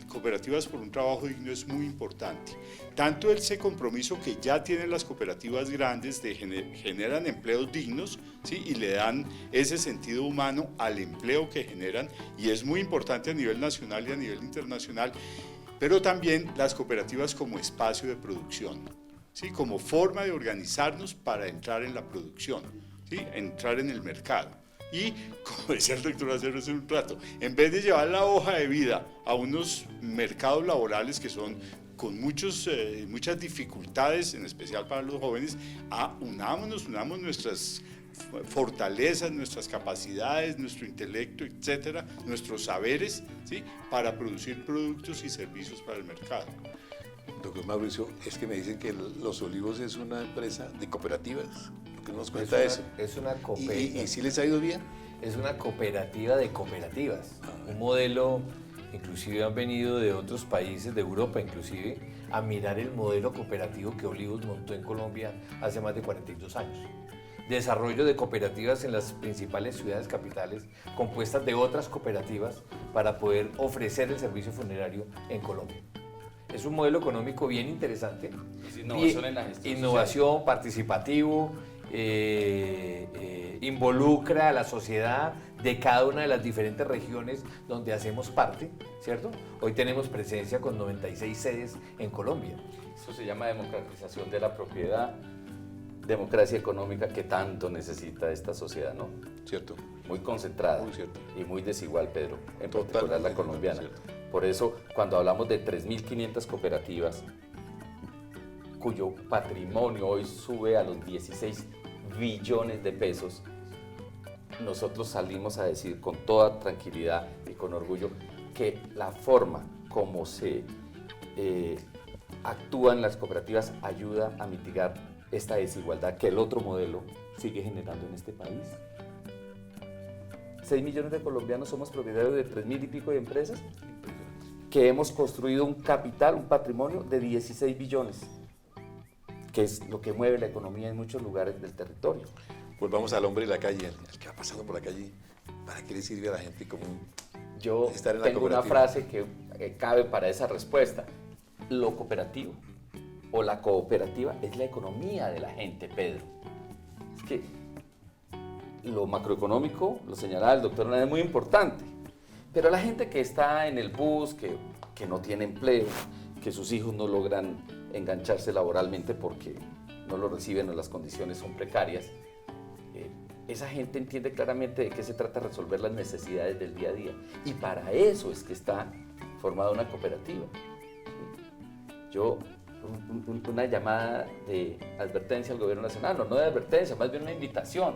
cooperativas por un trabajo digno es muy importante. Tanto ese compromiso que ya tienen las cooperativas grandes de generan empleos dignos, ¿sí?, y le dan ese sentido humano al empleo que generan, y es muy importante a nivel nacional y a nivel internacional, pero también las cooperativas como espacio de producción, ¿sí?, como forma de organizarnos para entrar en la producción, ¿sí?, entrar en el mercado. Y, como decía el doctor Acero hace un rato, en vez de llevar la hoja de vida a unos mercados laborales que son con muchas dificultades, en especial para los jóvenes, unamos nuestras fortalezas, nuestras capacidades, nuestro intelecto, etcétera, nuestros saberes, ¿sí?, para producir productos y servicios para el mercado. Doctor Mauricio, es que me dicen que Los Olivos es una empresa de cooperativas. ¿Por qué no nos cuenta eso? Es una cooperativa. ¿Y si les ha ido bien? Es una cooperativa de cooperativas. Un modelo, inclusive han venido de otros países, de Europa inclusive, a mirar el modelo cooperativo que Olivos montó en Colombia hace más de 42 años. Desarrollo de cooperativas en las principales ciudades capitales, compuestas de otras cooperativas para poder ofrecer el servicio funerario en Colombia. Es un modelo económico bien interesante. Es innovación en la gestión Innovación, social. participativo, involucra a la sociedad de cada una de las diferentes regiones donde hacemos parte, ¿cierto? Hoy tenemos presencia con 96 sedes en Colombia. Eso se llama democratización de la propiedad, democracia económica que tanto necesita esta sociedad, ¿no? Cierto. Muy concentrada. Muy cierto. Y muy desigual, Pedro, en Totalmente, particular la colombiana. cierto. Por eso, cuando hablamos de 3.500 cooperativas, cuyo patrimonio hoy sube a los 16 billones de pesos, nosotros salimos a decir con toda tranquilidad y con orgullo que la forma como se actúan las cooperativas ayuda a mitigar esta desigualdad que el otro modelo sigue generando en este país. 6 millones de colombianos somos propietarios de 3.000 y pico de empresas que hemos construido un capital, un patrimonio de 16 billones, que es lo que mueve la economía en muchos lugares del territorio. Volvamos al hombre de la calle, al que va pasando por la calle. ¿Para qué le sirve a la gente común Yo estar en la tengo una cooperativa? frase que cabe para esa respuesta. lo cooperativo o la cooperativa es la economía de la gente, Pedro. Es que lo macroeconómico, lo señalaba el doctor Hernández, es muy importante, pero la gente que está en el bus, que no tiene empleo, que sus hijos no logran engancharse laboralmente porque no lo reciben o las condiciones son precarias, esa gente entiende claramente de qué se trata resolver las necesidades del día a día. Y para eso es que está formada una cooperativa. Yo, una llamada de advertencia al gobierno nacional, no de advertencia, más bien una invitación.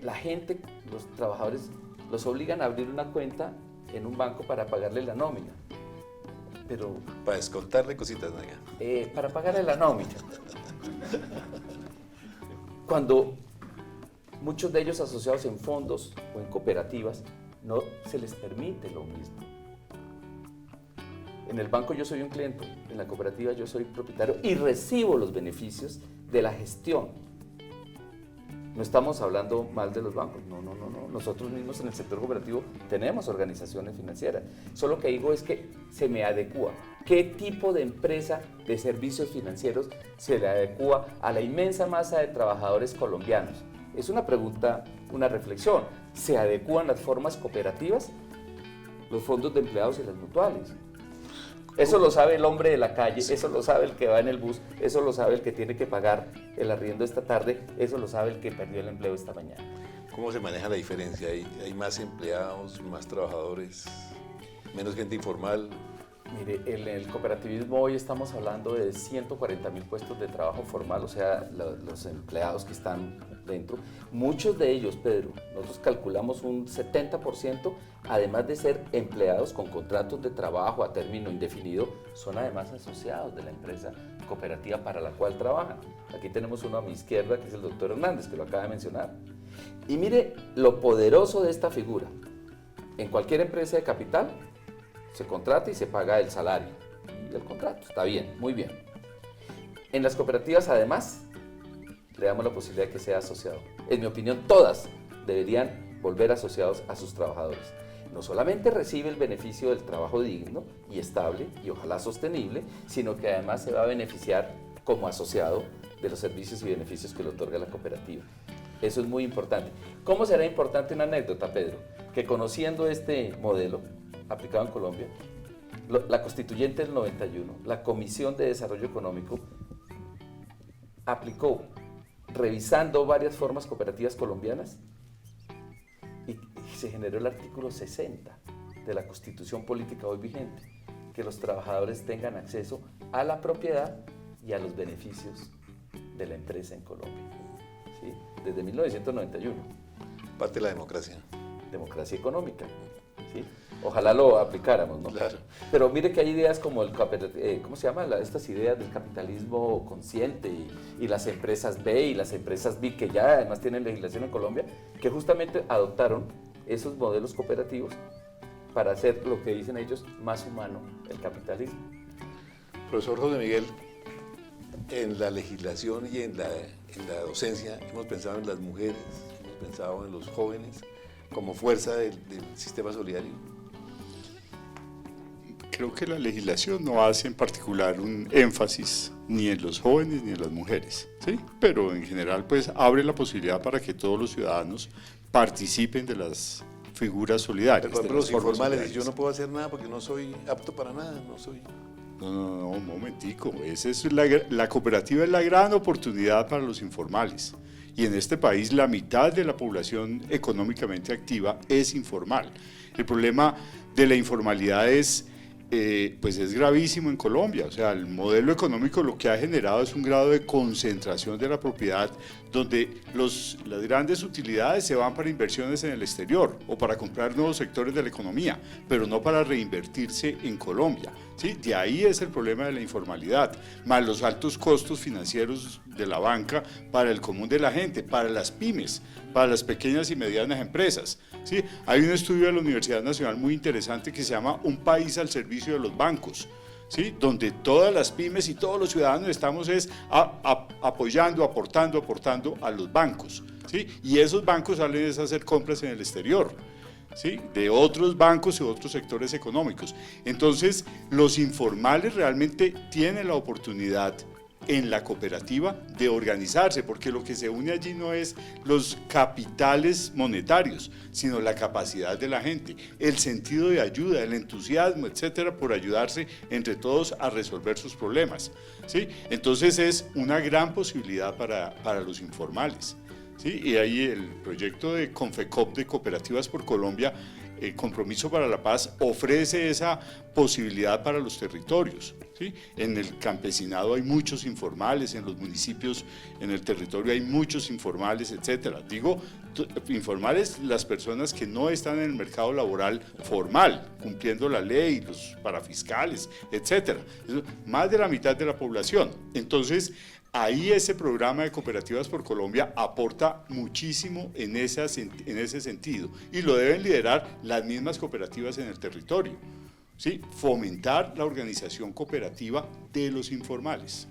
La gente, los trabajadores, los obligan a abrir una cuenta en un banco para pagarle la nómina. Pero Para descontarle cositas, ¿no? para pagarle la nómina. Cuando muchos de ellos asociados en fondos o en cooperativas, no se les permite lo mismo. En el banco yo soy un cliente, en la cooperativa yo soy propietario y recibo los beneficios de la gestión. No estamos hablando mal de los bancos, no. Nosotros mismos en el sector cooperativo tenemos organizaciones financieras. Solo lo que digo es que se me adecúa. ¿Qué tipo de empresa de servicios financieros se le adecúa a la inmensa masa de trabajadores colombianos? Es una pregunta, una reflexión. ¿Se adecúan las formas cooperativas? Los fondos de empleados y las mutuales. Eso lo sabe el hombre de la calle, eso lo sabe el que va en el bus, eso lo sabe el que tiene que pagar el arriendo esta tarde, eso lo sabe el que perdió el empleo esta mañana. ¿Cómo se maneja la diferencia? ¿Hay más empleados, más trabajadores, menos gente informal? Mire, en el cooperativismo hoy estamos hablando de 140.000 puestos de trabajo formal, o sea, los empleados que están dentro. Muchos de ellos, Pedro, nosotros calculamos un 70%, además de ser empleados con contratos de trabajo a término indefinido, son además asociados de la empresa cooperativa para la cual trabajan. Aquí tenemos uno a mi izquierda, que es el doctor Hernández, que lo acaba de mencionar. Y mire lo poderoso de esta figura. En cualquier empresa de capital, se contrata y se paga el salario del contrato, está bien, muy bien. En las cooperativas, además, le damos la posibilidad de que sea asociado. En mi opinión, todas deberían volver asociados a sus trabajadores. No solamente recibe el beneficio del trabajo digno y estable y ojalá sostenible, sino que además se va a beneficiar como asociado de los servicios y beneficios que le otorga la cooperativa. Eso es muy importante. ¿Cómo será importante una anécdota, Pedro? Que conociendo este modelo aplicado en Colombia, la constituyente del 91, la Comisión de Desarrollo Económico, aplicó, revisando varias formas cooperativas colombianas, y se generó el artículo 60 de la Constitución Política hoy vigente, que los trabajadores tengan acceso a la propiedad y a los beneficios de la empresa en Colombia. ¿Sí? Desde 1991. Parte de la democracia. Democracia económica. ¿Sí? Ojalá lo aplicáramos, ¿no? Claro. Pero mire que hay ideas como ¿cómo se llama? Estas ideas del capitalismo consciente y las empresas B y las empresas B, que ya además tienen legislación en Colombia, que justamente adoptaron esos modelos cooperativos para hacer lo que dicen ellos más humano, el capitalismo. Profesor José Miguel, en la legislación y en la docencia hemos pensado en las mujeres, hemos pensado en los jóvenes como fuerza del sistema solidario. Creo que la legislación no hace en particular un énfasis ni en los jóvenes ni en las mujeres, ¿sí? Pero en general pues abre la posibilidad para que todos los ciudadanos participen de las figuras solidarias. Pero, por ejemplo, de los las formas informales, solidarias. yo no puedo hacer nada porque no soy apto para nada, no soy... No, un momentico, esa es la cooperativa es la gran oportunidad para los informales. Y en este país la mitad de la población económicamente activa es informal. El problema de la informalidad pues es gravísimo en Colombia. O sea, el modelo económico lo que ha generado es un grado de concentración de la propiedad donde las grandes utilidades se van para inversiones en el exterior o para comprar nuevos sectores de la economía, pero no para reinvertirse en Colombia. ¿Sí? De ahí es el problema de la informalidad, más los altos costos financieros de la banca para el común de la gente, para las pymes, para las pequeñas y medianas empresas. ¿Sí? Hay un estudio de la Universidad Nacional muy interesante que se llama Un país al servicio de los bancos, ¿sí? Donde todas las pymes y todos los ciudadanos estamos apoyando, aportando a los bancos, ¿sí? Y esos bancos salen a hacer compras en el exterior. ¿sí? De otros bancos y otros sectores económicos. Entonces, los informales realmente tienen la oportunidad en la cooperativa de organizarse, porque lo que se une allí no es los capitales monetarios, sino la capacidad de la gente, el sentido de ayuda, el entusiasmo, etcétera, por ayudarse entre todos a resolver sus problemas, ¿sí? Entonces es una gran posibilidad para los informales, ¿sí? Y ahí el proyecto de Confecop de Cooperativas por Colombia, Compromiso para la Paz, ofrece esa posibilidad para los territorios, ¿sí? En el campesinado hay muchos informales, en los municipios, en el territorio hay muchos informales, etcétera. Digo, informales las personas que no están en el mercado laboral formal, cumpliendo la ley, los parafiscales, etcétera. Más de la mitad de la población. Entonces, ahí ese programa de Cooperativas por Colombia aporta muchísimo en ese sentido y lo deben liderar las mismas cooperativas en el territorio, ¿sí? Fomentar la organización cooperativa de los informales.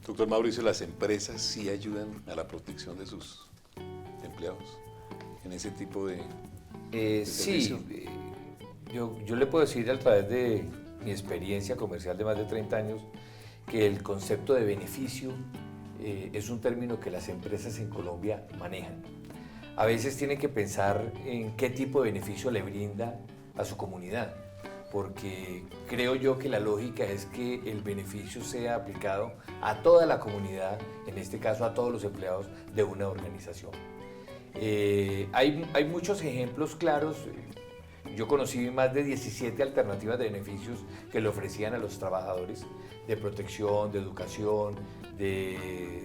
Doctor Mauricio, ¿las empresas sí ayudan a la protección de sus empleados en ese tipo de servicio? Sí, yo le puedo decir a través de mi experiencia comercial de más de 30 años que el concepto de beneficio es un término que las empresas en Colombia manejan. A veces tienen que pensar en qué tipo de beneficio le brinda a su comunidad, porque creo yo que la lógica es que el beneficio sea aplicado a toda la comunidad, en este caso a todos los empleados de una organización. Hay muchos ejemplos claros. Yo conocí más de 17 alternativas de beneficios que le ofrecían a los trabajadores, de protección, de educación, de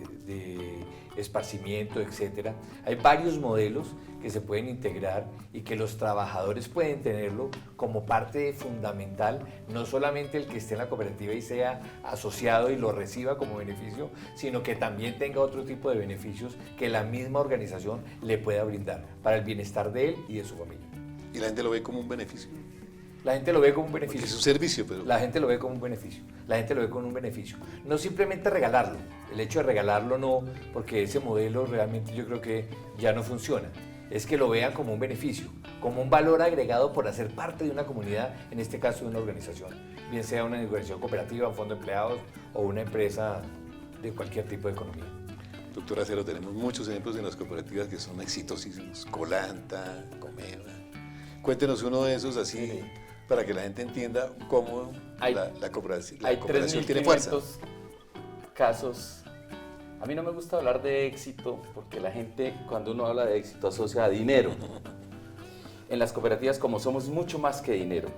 esparcimiento, etc. Hay varios modelos que se pueden integrar y que los trabajadores pueden tenerlo como parte fundamental, no solamente el que esté en la cooperativa y sea asociado y lo reciba como beneficio, sino que también tenga otro tipo de beneficios que la misma organización le pueda brindar para el bienestar de él y de su familia. ¿Y la gente lo ve como un beneficio? La gente lo ve como un beneficio. Porque es un servicio, pero... La gente lo ve como un beneficio. La gente lo ve como un beneficio. No simplemente regalarlo. El hecho de regalarlo no, porque ese modelo realmente yo creo que ya no funciona. Es que lo vean como un beneficio, como un valor agregado por hacer parte de una comunidad, en este caso de una organización. Bien sea una organización cooperativa, un fondo de empleados o una empresa de cualquier tipo de economía. Doctor Acero, tenemos muchos ejemplos en las cooperativas que son exitosísimos. Colanta, Comeva. Cuéntenos uno de esos así, para que la gente entienda cómo la cooperación tiene fuerza. 3.500 casos. A mí no me gusta hablar de éxito porque la gente, cuando uno habla de éxito, asocia a dinero. En las cooperativas, como somos mucho más que dinero,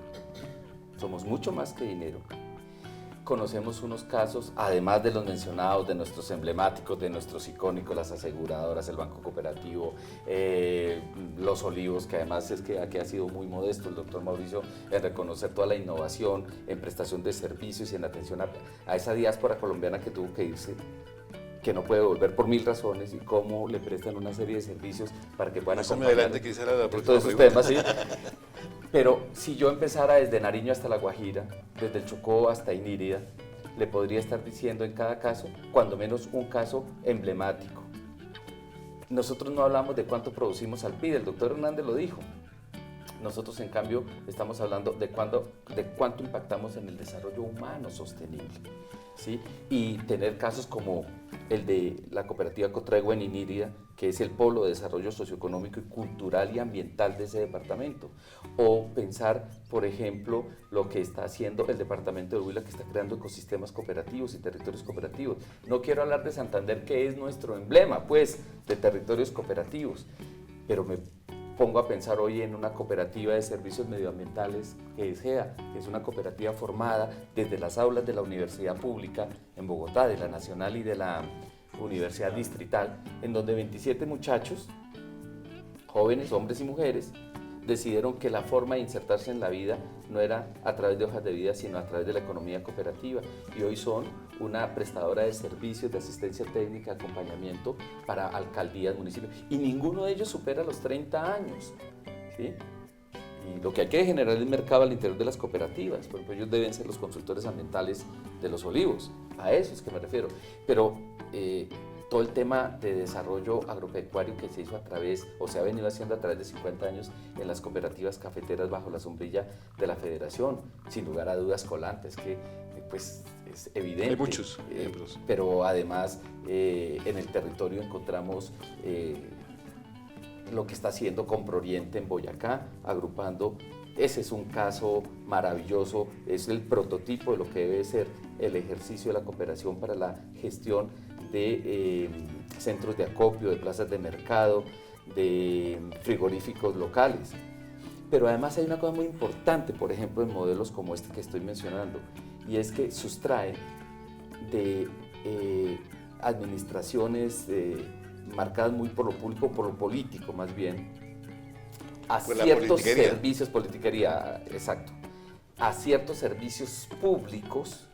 conocemos unos casos, además de los mencionados, de nuestros emblemáticos, de nuestros icónicos, las aseguradoras, el Banco Cooperativo, Los Olivos, que además es que aquí ha sido muy modesto el doctor Mauricio en reconocer toda la innovación en prestación de servicios y en atención a esa diáspora colombiana que tuvo que irse, que no puede volver por 1000 razones, y cómo le prestan una serie de servicios para que puedan acompañar adelante, que esa era la próxima todos esos temas, ¿sí? Pero si yo empezara desde Nariño hasta La Guajira, desde el Chocó hasta Inírida, le podría estar diciendo en cada caso, cuando menos un caso emblemático. Nosotros no hablamos de cuánto producimos al PIB, el doctor Hernández lo dijo. Nosotros, en cambio, estamos hablando de cuánto impactamos en el desarrollo humano sostenible, ¿sí? Y tener casos como el de la cooperativa Cotregua en Inírida, que es el polo de desarrollo socioeconómico y cultural y ambiental de ese departamento. O pensar, por ejemplo, lo que está haciendo el departamento de Huila, que está creando ecosistemas cooperativos y territorios cooperativos. No quiero hablar de Santander, que es nuestro emblema, pues, de territorios cooperativos, pero me pongo a pensar hoy en una cooperativa de servicios medioambientales que es GEA, que es una cooperativa formada desde las aulas de la Universidad Pública en Bogotá, de la Nacional y de la Universidad Distrital, en donde 27 muchachos, jóvenes, hombres y mujeres, decidieron que la forma de insertarse en la vida no era a través de hojas de vida, sino a través de la economía cooperativa, y hoy son una prestadora de servicios de asistencia técnica, acompañamiento para alcaldías, municipios, y ninguno de ellos supera los 30 años, ¿sí? Y lo que hay que generar es mercado al interior de las cooperativas, porque ellos deben ser los consultores ambientales de Los Olivos, a eso es que me refiero, pero todo el tema de desarrollo agropecuario que se hizo a través, o se ha venido haciendo a través de 50 años en las cooperativas cafeteras bajo la sombrilla de la Federación, sin lugar a dudas Colantes, que pues es evidente. Hay muchos ejemplos. Pero además en el territorio encontramos lo que está haciendo Comproriente en Boyacá, agrupando. Ese es un caso maravilloso, es el prototipo de lo que debe ser el ejercicio de la cooperación para la gestión de centros de acopio, de plazas de mercado, de frigoríficos locales. Pero además hay una cosa muy importante, por ejemplo, en modelos como este que estoy mencionando, y es que sustrae de administraciones marcadas muy por lo público, por lo político más bien, a pues ciertos servicios, politiquería, exacto, a ciertos servicios públicos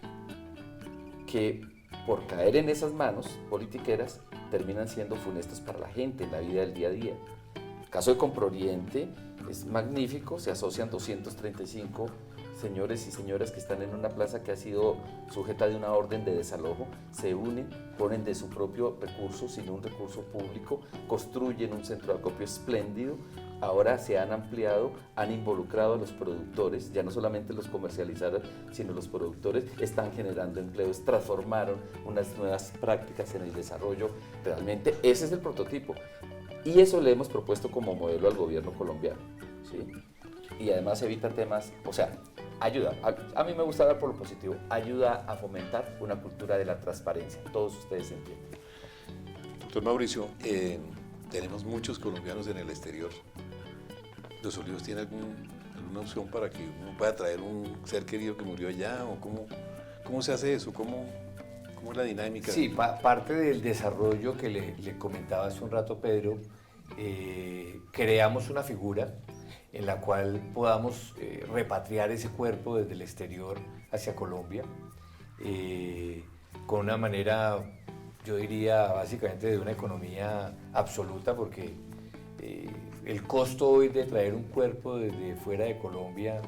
que por caer en esas manos politiqueras terminan siendo funestos para la gente en la vida del día a día. El caso de Comproriente es magnífico, se asocian 235 señores y señoras que están en una plaza que ha sido sujeta de una orden de desalojo, se unen, ponen de su propio recurso, sin un recurso público, construyen un centro de acopio espléndido. Ahora se han ampliado, han involucrado a los productores, ya no solamente los comercializadores, sino los productores están generando empleos, transformaron unas nuevas prácticas en el desarrollo. Realmente ese es el prototipo. Y eso le hemos propuesto como modelo al gobierno colombiano, ¿sí? Y además evita temas, o sea, ayuda, a mí me gusta hablar por lo positivo, ayuda a fomentar una cultura de la transparencia, todos ustedes entienden. Doctor Mauricio, tenemos muchos colombianos en el exterior. ¿Los Olivos tiene alguna opción para que uno pueda traer un ser querido que murió allá? ¿O cómo se hace eso? ¿Cómo es la dinámica? Sí, parte del desarrollo que le comentaba hace un rato Pedro, creamos una figura en la cual podamos repatriar ese cuerpo desde el exterior hacia Colombia, con una manera, yo diría, básicamente de una economía absoluta, porque el costo hoy de traer un cuerpo desde fuera de Colombia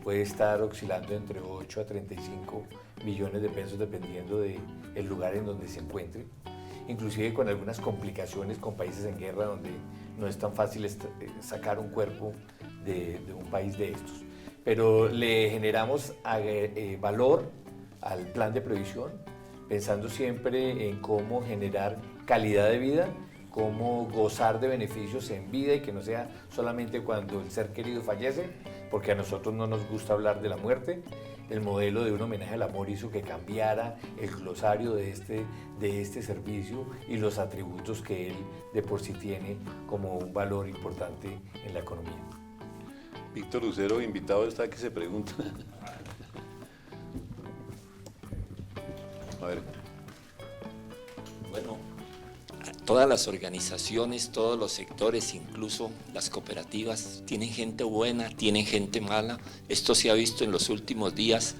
puede estar oscilando entre 8 a 35 millones de pesos dependiendo del lugar en donde se encuentre, inclusive con algunas complicaciones con países en guerra donde no es tan fácil sacar un cuerpo de un país de estos. Pero le generamos valor al plan de previsión, pensando siempre en cómo generar calidad de vida, cómo gozar de beneficios en vida y que no sea solamente cuando el ser querido fallece, porque a nosotros no nos gusta hablar de la muerte. El modelo de un homenaje al amor hizo que cambiara el glosario de este servicio y los atributos que él de por sí tiene como un valor importante en la economía. Víctor Lucero, invitado está que se pregunta. A ver. Bueno, todas las organizaciones, todos los sectores, incluso las cooperativas, tienen gente buena, tienen gente mala. Esto se ha visto en los últimos días,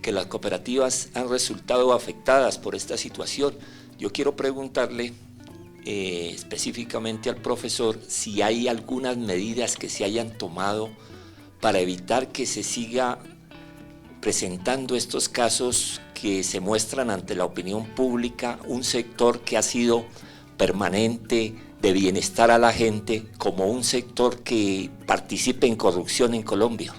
que las cooperativas han resultado afectadas por esta situación. Yo quiero preguntarle específicamente al profesor si hay algunas medidas que se hayan tomado para evitar que se siga presentando estos casos que se muestran ante la opinión pública, un sector que ha sido permanente de bienestar a la gente como un sector que participe en corrupción en Colombia.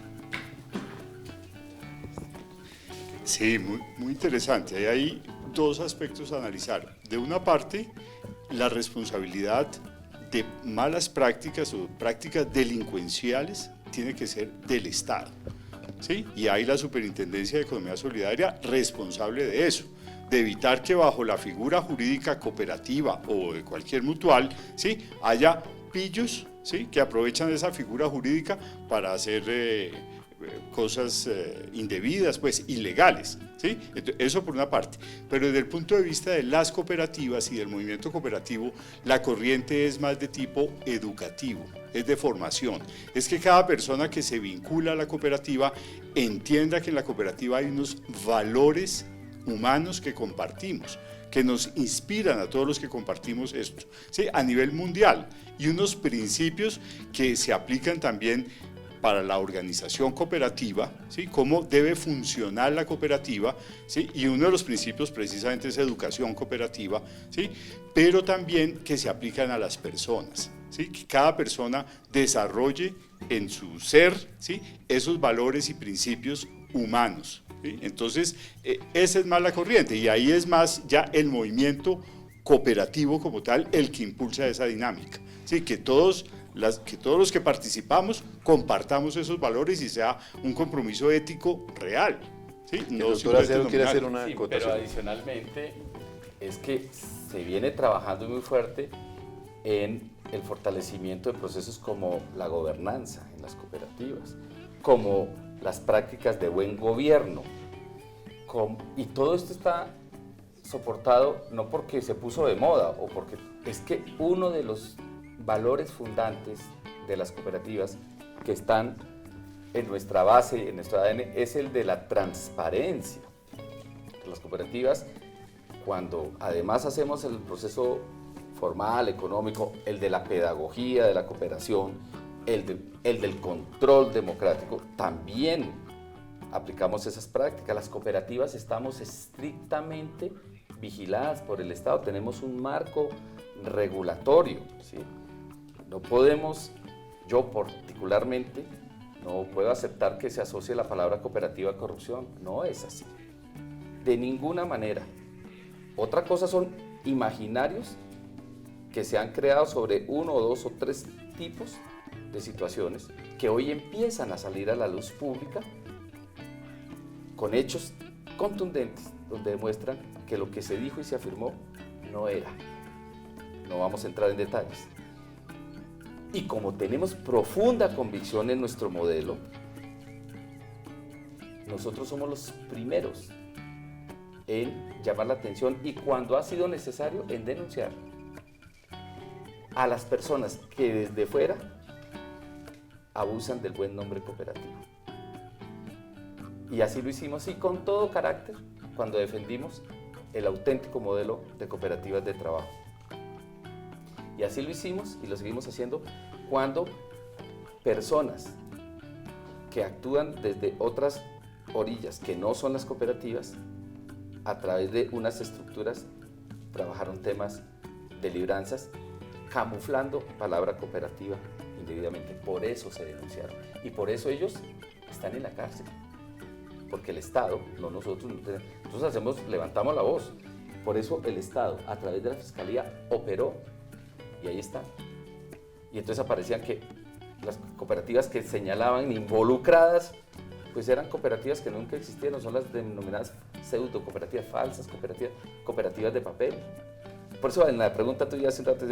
Sí, muy interesante. Hay dos aspectos a analizar. De una parte, la responsabilidad de malas prácticas o prácticas delincuenciales tiene que ser del Estado, ¿sí? Y hay la Superintendencia de Economía Solidaria responsable de eso, de evitar que bajo la figura jurídica cooperativa o de cualquier mutual, ¿sí?, haya pillos, ¿sí?, que aprovechan esa figura jurídica para hacer cosas indebidas, pues ilegales, ¿sí? Eso por una parte. Pero desde el punto de vista de las cooperativas y del movimiento cooperativo, la corriente es más de tipo educativo, es de formación. Es que cada persona que se vincula a la cooperativa entienda que en la cooperativa hay unos valores humanos que compartimos, que nos inspiran a todos los que compartimos esto, ¿sí?, a nivel mundial, y unos principios que se aplican también para la organización cooperativa, ¿sí? Cómo debe funcionar la cooperativa, ¿sí? Y uno de los principios precisamente es educación cooperativa, ¿sí? Pero también que se aplican a las personas, ¿sí? Que cada persona desarrolle en su ser, ¿sí? Esos valores y principios humanos, ¿sí? Entonces, esa es más la corriente y ahí es más ya el movimiento cooperativo como tal el que impulsa esa dinámica, ¿sí? Que todos los que participamos compartamos esos valores y sea un compromiso ético real, ¿sí? El No doctor Acero quiere nominal. hacer una Sí, acotación. pero adicionalmente es que se viene trabajando muy fuerte en el fortalecimiento de procesos como la gobernanza en las cooperativas, como las prácticas de buen gobierno, y todo esto está soportado no porque se puso de moda o porque es que uno de los valores fundantes de las cooperativas que están en nuestra base, en nuestro ADN, es el de la transparencia. Las cooperativas, cuando además hacemos el proceso formal, económico, el de la pedagogía de la cooperación, el del control democrático, también aplicamos esas prácticas. Las cooperativas estamos estrictamente vigiladas por el Estado, tenemos un marco regulatorio, ¿sí? No podemos, yo particularmente, no puedo aceptar que se asocie la palabra cooperativa a corrupción, no es así, de ninguna manera. Otra cosa son imaginarios que se han creado sobre 1 o 2 o 3 tipos de situaciones que hoy empiezan a salir a la luz pública con hechos contundentes donde demuestran que lo que se dijo y se afirmó no era. No vamos a entrar en detalles. Y como tenemos profunda convicción en nuestro modelo, nosotros somos los primeros en llamar la atención y cuando ha sido necesario en denunciar a las personas que desde fuera abusan del buen nombre cooperativo. Y así lo hicimos y con todo carácter cuando defendimos el auténtico modelo de cooperativas de trabajo. Y así lo hicimos y lo seguimos haciendo cuando personas que actúan desde otras orillas que no son las cooperativas, a través de unas estructuras, trabajaron temas de libranzas, camuflando palabra cooperativa indebidamente. Por eso se denunciaron y por eso ellos están en la cárcel. Porque el Estado, no nosotros levantamos la voz. Por eso el Estado, a través de la Fiscalía, operó y ahí está. Y entonces aparecían que las cooperativas que señalaban involucradas, pues eran cooperativas que nunca existieron, son las denominadas pseudo cooperativas, falsas cooperativas de papel. Por eso en la pregunta tuya hace un rato,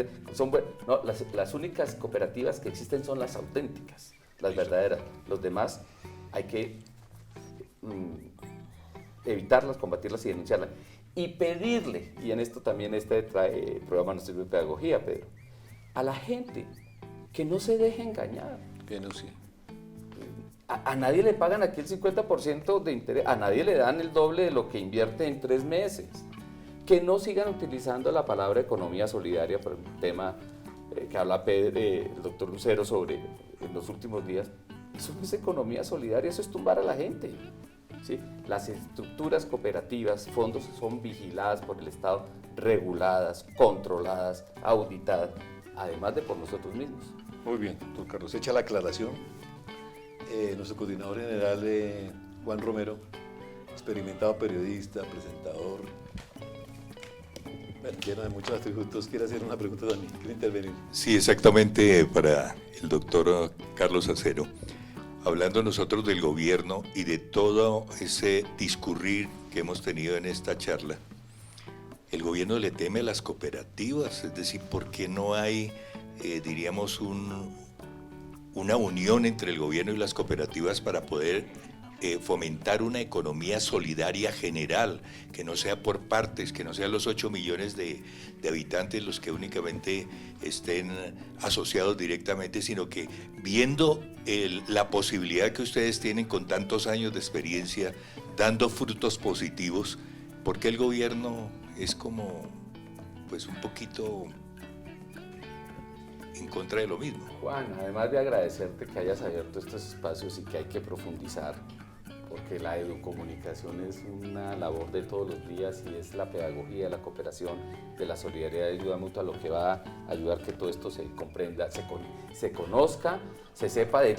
las únicas cooperativas que existen son las auténticas, las verdaderas. Los demás hay que evitarlas, combatirlas y denunciarlas. Y pedirle, y en esto también programa nos sirve de pedagogía, Pedro, a la gente que no se deje engañar. Que no, sí. A nadie le pagan aquí el 50% de interés, a nadie le dan el doble de lo que invierte en 3 meses. Que no sigan utilizando la palabra economía solidaria por el tema que habla el doctor Lucero sobre en los últimos días. Eso no es economía solidaria, eso es tumbar a la gente. ¿Sí? Las estructuras cooperativas, fondos son vigiladas por el Estado, reguladas, controladas, auditadas, además de por nosotros mismos. Muy bien, doctor Carlos, hecha la aclaración. Nuestro coordinador general, Juan Romero, experimentado periodista, presentador, lleno de muchos atributos, quiere hacer una pregunta también, quiere intervenir. Sí, exactamente, para el doctor Carlos Acero. Hablando nosotros del gobierno y de todo ese discurrir que hemos tenido en esta charla, el gobierno le teme a las cooperativas, es decir, ¿por qué no hay, diríamos, una unión entre el gobierno y las cooperativas para poder fomentar una economía solidaria general, que no sea por partes, que no sean los 8 millones de habitantes los que únicamente estén asociados directamente, sino que viendo la posibilidad que ustedes tienen con tantos años de experiencia, dando frutos positivos, porque el gobierno es como, pues un poquito en contra de lo mismo. Juan, además de agradecerte que hayas abierto estos espacios y que hay que profundizar, porque la educomunicación es una labor de todos los días y es la pedagogía de la cooperación, de la solidaridad y ayuda mutua, lo que va a ayudar que todo esto se comprenda, se conozca, se sepa del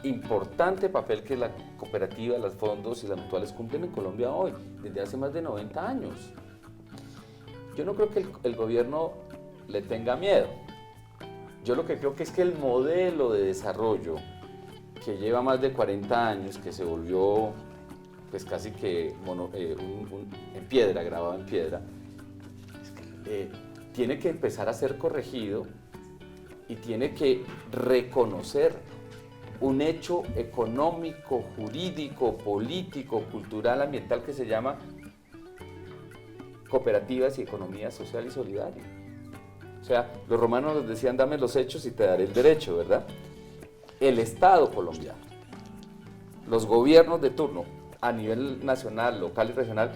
importante papel que la cooperativa, los fondos y las mutuales cumplen en Colombia hoy, desde hace más de 90 años. Yo no creo que el gobierno le tenga miedo. Yo lo que creo que es que el modelo de desarrollo que lleva más de 40 años, que se volvió pues casi que en piedra, grabado en piedra, tiene que empezar a ser corregido y tiene que reconocer un hecho económico, jurídico, político, cultural, ambiental que se llama cooperativas y economía social y solidaria. O sea, los romanos nos decían, dame los hechos y te daré el derecho, ¿verdad? El Estado colombiano, los gobiernos de turno, a nivel nacional, local y regional,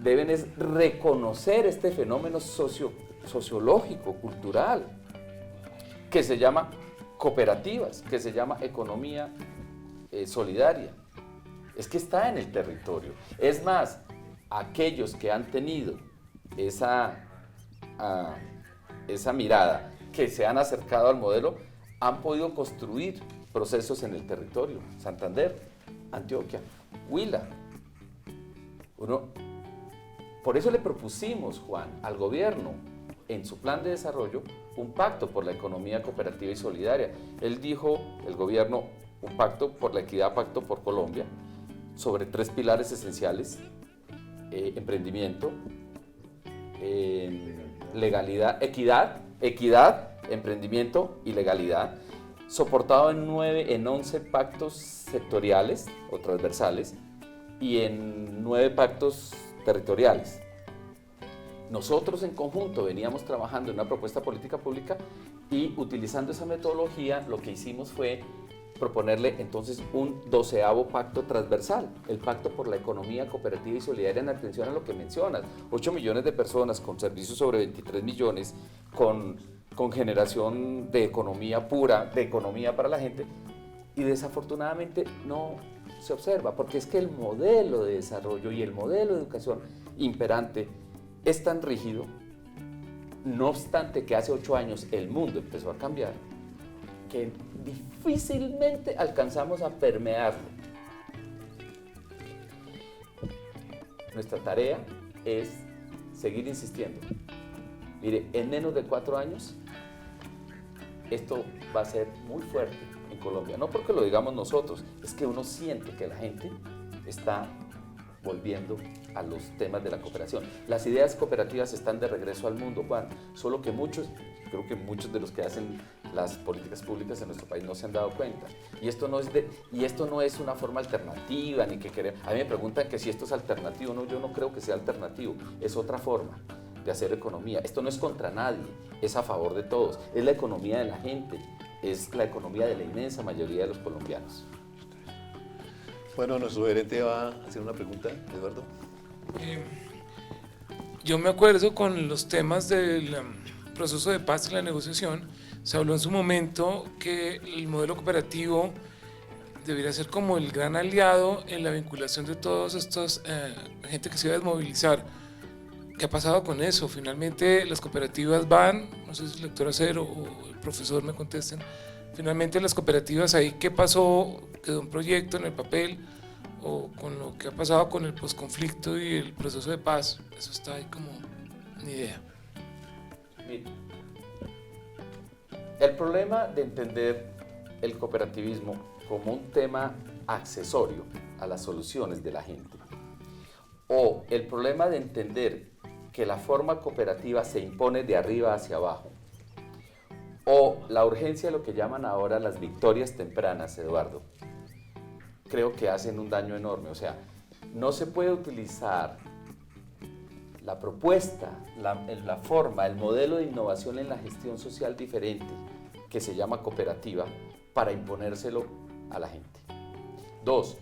deben reconocer este fenómeno sociológico, cultural, que se llama cooperativas, que se llama economía solidaria. Es que está en el territorio. Es más, aquellos que han tenido esa mirada, que se han acercado al modelo, han podido construir procesos en el territorio. Santander, Antioquia, Huila. Por eso le propusimos, Juan, al gobierno, en su plan de desarrollo, un pacto por la economía cooperativa y solidaria. Él dijo, el gobierno, un pacto por la equidad, pacto por Colombia, sobre 3 pilares esenciales: emprendimiento, legalidad, equidad, emprendimiento y legalidad, soportado en 11 pactos sectoriales o transversales y en 9 pactos territoriales. Nosotros en conjunto veníamos trabajando en una propuesta política pública y utilizando esa metodología lo que hicimos fue proponerle entonces un 12º pacto transversal, el pacto por la economía cooperativa y solidaria, en atención a lo que mencionas, 8 millones de personas con servicios sobre 23 millones, con generación de economía pura, de economía para la gente, y desafortunadamente no se observa, porque es que el modelo de desarrollo y el modelo de educación imperante es tan rígido, no obstante que hace 8 años el mundo empezó a cambiar, que difícilmente alcanzamos a permearlo. Nuestra tarea es seguir insistiendo. Mire, en menos de 4 años, esto va a ser muy fuerte en Colombia. No porque lo digamos nosotros, es que uno siente que la gente está volviendo a los temas de la cooperación. Las ideas cooperativas están de regreso al mundo, Juan, solo que creo que muchos de los que hacen las políticas públicas en nuestro país no se han dado cuenta. Y esto no es una forma alternativa, ni que queremos. A mí me preguntan que si esto es alternativo. No, yo no creo que sea alternativo, es otra forma de hacer economía. Esto no es contra nadie, es a favor de todos. Es la economía de la gente, es la economía de la inmensa mayoría de los colombianos. Bueno, nuestro gerente va a hacer una pregunta, Eduardo. Yo me acuerdo con los temas del proceso de paz y la negociación, se habló en su momento que el modelo cooperativo debería ser como el gran aliado en la vinculación de todos estos gente que se iba a desmovilizar. ¿Qué ha pasado con eso? Finalmente las cooperativas van, no sé si el doctor Acero o el profesor me contesten, finalmente las cooperativas ahí, ¿qué pasó? ¿Quedó un proyecto en el papel? ¿O con lo que ha pasado con el posconflicto y el proceso de paz? Eso está ahí como ni idea. Mira, el problema de entender el cooperativismo como un tema accesorio a las soluciones de la gente, o el problema de entender que la forma cooperativa se impone de arriba hacia abajo, o la urgencia de lo que llaman ahora las victorias tempranas, Eduardo, creo que hacen un daño enorme. O sea, no se puede utilizar la propuesta, la forma, el modelo de innovación en la gestión social diferente, que se llama cooperativa, para imponérselo a la gente. 2,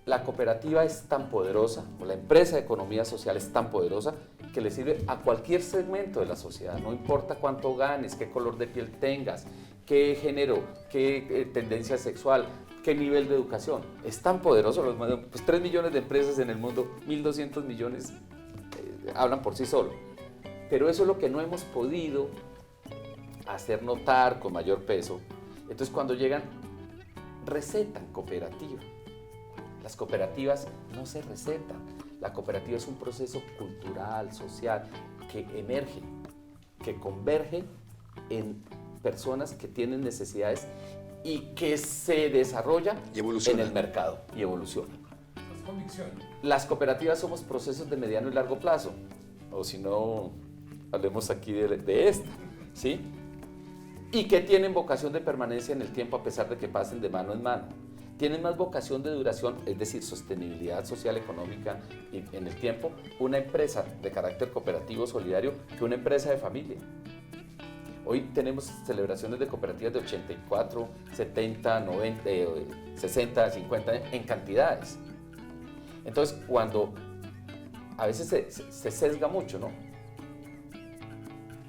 la cooperativa es tan poderosa, o la empresa de economía social es tan poderosa, que le sirve a cualquier segmento de la sociedad, no importa cuánto ganes, qué color de piel tengas, qué género, qué tendencia sexual, qué nivel de educación. Es tan poderoso, pues 3 millones de empresas en el mundo, 1.200 millones hablan por sí solos. Pero eso es lo que no hemos podido hacer notar con mayor peso. Entonces cuando llegan, recetan cooperativa. Las cooperativas no se recetan. La cooperativa es un proceso cultural, social, que emerge, que converge en personas que tienen necesidades y que se desarrolla en el mercado y evoluciona. Las cooperativas somos procesos de mediano y largo plazo, o si no, hablemos aquí de esta, ¿sí? Y que tienen vocación de permanencia en el tiempo a pesar de que pasen de mano en mano. Tienen más vocación de duración, es decir, sostenibilidad social, económica y en el tiempo, una empresa de carácter cooperativo solidario que una empresa de familia. Hoy tenemos celebraciones de cooperativas de 84, 70, 90, 60, 50 en cantidades. Entonces, cuando a veces se sesga mucho, ¿no?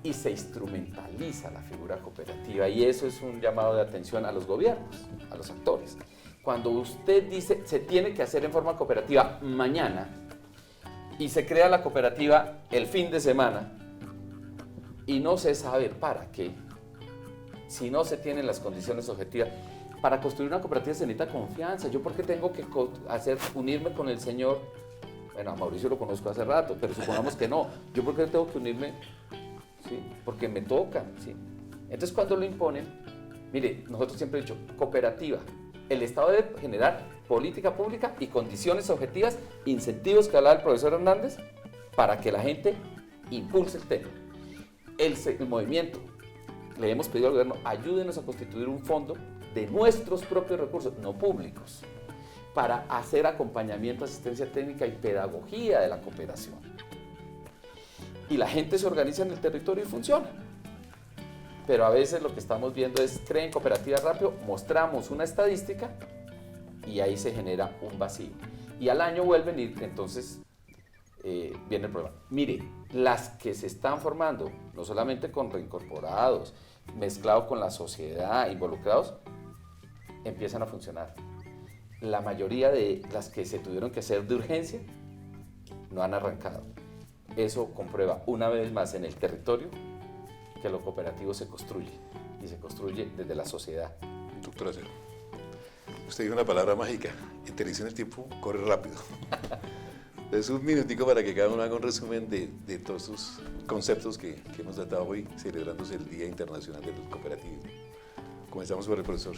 Y se instrumentaliza la figura cooperativa, y eso es un llamado de atención a los gobiernos, a los actores. Cuando usted dice se tiene que hacer en forma cooperativa mañana y se crea la cooperativa el fin de semana y no se sabe para qué, si no se tienen las condiciones objetivas. Para construir una cooperativa se necesita confianza. ¿Yo por qué tengo que unirme con el señor? Bueno, a Mauricio lo conozco hace rato, pero supongamos que no. ¿Yo por qué tengo que unirme? ¿Sí? Porque me toca, ¿sí? Entonces cuando lo imponen, mire, nosotros siempre hemos dicho, cooperativa. El Estado debe generar política pública y condiciones objetivas, incentivos que hablaba el profesor Hernández, para que la gente impulse el tema. El movimiento, le hemos pedido al gobierno, ayúdenos a constituir un fondo de nuestros propios recursos, no públicos, para hacer acompañamiento, asistencia técnica y pedagogía de la cooperación. Y la gente se organiza en el territorio y funciona. Pero a veces lo que estamos viendo es, creen cooperativas rápido, mostramos una estadística y ahí se genera un vacío. Y al año vuelven y entonces viene el problema. Mire, las que se están formando, no solamente con reincorporados, mezclados con la sociedad, involucrados, empiezan a funcionar. La mayoría de las que se tuvieron que hacer de urgencia no han arrancado. Eso comprueba una vez más en el territorio que lo cooperativo se construye, y se construye desde la sociedad. Doctor Acero, usted dijo una palabra mágica, en televisión el tiempo corre rápido. Es un minutico para que cada uno haga un resumen de todos sus conceptos que hemos tratado hoy, celebrándose el Día Internacional del Cooperativismo. Comenzamos por el profesor.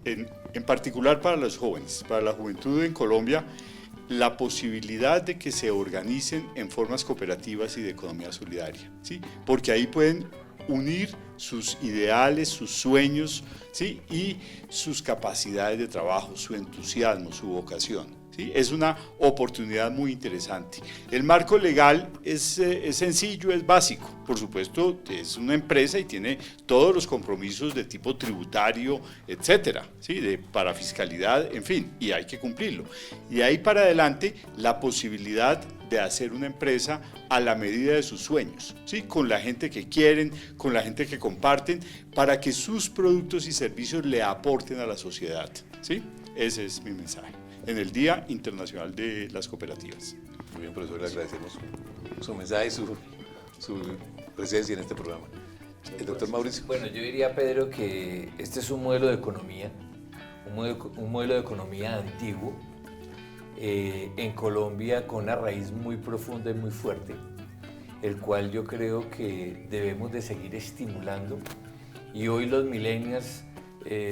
En particular para los jóvenes, para la juventud en Colombia, la posibilidad de que se organicen en formas cooperativas y de economía solidaria, ¿sí? Porque ahí pueden unir sus ideales, sus sueños, ¿sí? Y sus capacidades de trabajo, su entusiasmo, su vocación. ¿Sí? Es una oportunidad muy interesante. El marco legal es sencillo, es básico. Por supuesto, es una empresa y tiene todos los compromisos de tipo tributario, etcétera, ¿sí? Para fiscalidad, en fin, y hay que cumplirlo. Y ahí para adelante, la posibilidad de hacer una empresa a la medida de sus sueños, ¿sí? Con la gente que quieren, con la gente que comparten, para que sus productos y servicios le aporten a la sociedad, ¿sí? Ese es mi mensaje en el Día Internacional de las Cooperativas. Muy bien, profesor, le agradecemos su mensaje y su presencia en este programa. El doctor Mauricio. Bueno, yo diría, Pedro, que este es un modelo de economía, un modelo de economía antiguo, en Colombia con una raíz muy profunda y muy fuerte, el cual yo creo que debemos de seguir estimulando, y hoy los millennials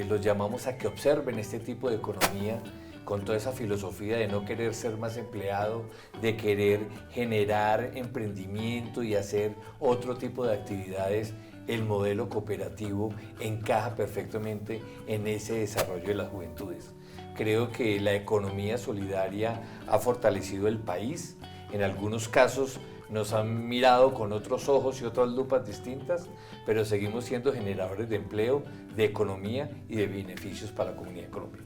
los llamamos a que observen este tipo de economía con toda esa filosofía de no querer ser más empleado, de querer generar emprendimiento y hacer otro tipo de actividades. El modelo cooperativo encaja perfectamente en ese desarrollo de las juventudes. Creo que la economía solidaria ha fortalecido el país. En algunos casos nos han mirado con otros ojos y otras lupas distintas, pero seguimos siendo generadores de empleo, de economía y de beneficios para la comunidad de Colombia.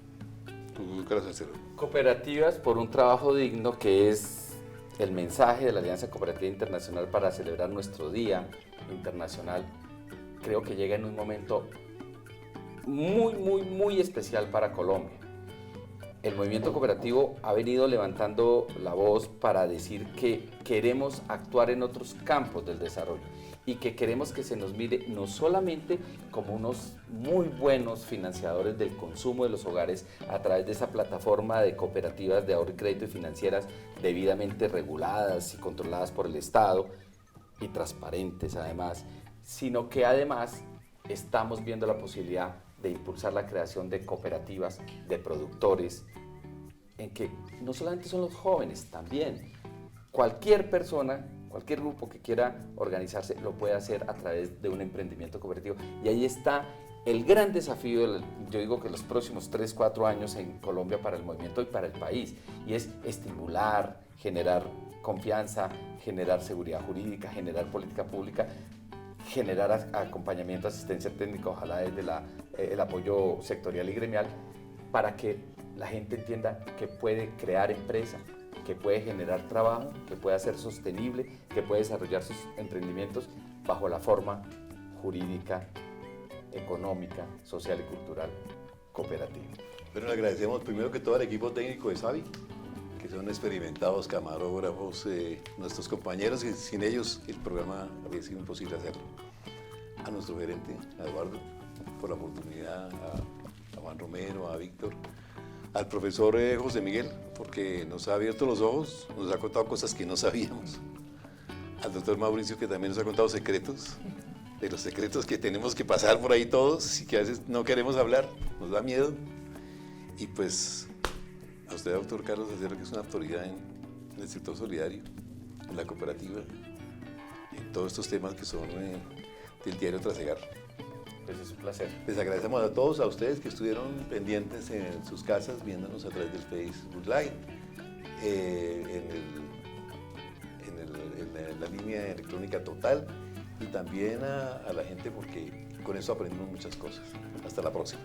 Tú, Carlos Acero. Cooperativas por un trabajo digno, que es el mensaje de la Alianza Cooperativa Internacional para celebrar nuestro Día Internacional creo que llega en un momento muy especial para Colombia. El movimiento cooperativo ha venido levantando la voz para decir que queremos actuar en otros campos del desarrollo y que queremos que se nos mire no solamente como unos muy buenos financiadores del consumo de los hogares a través de esa plataforma de cooperativas de ahorro y crédito y financieras debidamente reguladas y controladas por el Estado y transparentes además, sino que además estamos viendo la posibilidad de impulsar la creación de cooperativas de productores, en que no solamente son los jóvenes, también cualquier persona, cualquier grupo que quiera organizarse lo puede hacer a través de un emprendimiento cooperativo. Y ahí está el gran desafío, yo digo que los próximos 3-4 años en Colombia para el movimiento y para el país, y es estimular, generar confianza, generar seguridad jurídica, generar política pública, generar acompañamiento, asistencia técnica, ojalá desde el apoyo sectorial y gremial, para que la gente entienda que puede crear empresa, que puede generar trabajo, que puede ser sostenible, que puede desarrollar sus emprendimientos bajo la forma jurídica, económica, social y cultural cooperativa. Bueno, le agradecemos primero que todo al equipo técnico de SABI, que son experimentados camarógrafos, nuestros compañeros, y sin ellos el programa habría sido imposible hacerlo. A nuestro gerente, a Eduardo, por la oportunidad, a Juan Romero, a Víctor, al profesor José Miguel, porque nos ha abierto los ojos, nos ha contado cosas que no sabíamos, al doctor Mauricio, que también nos ha contado secretos, de los secretos que tenemos que pasar por ahí todos y que a veces no queremos hablar, nos da miedo, y pues a usted, doctor Carlos Acero, que es una autoridad en el sector solidario, en la cooperativa, y en todos estos temas que son del diario Trasegar. Pues es un placer. Les agradecemos a todos, a ustedes que estuvieron pendientes en sus casas, viéndonos a través del Facebook Live, en la línea electrónica Total, y también a la gente, porque con eso aprendimos muchas cosas. Hasta la próxima.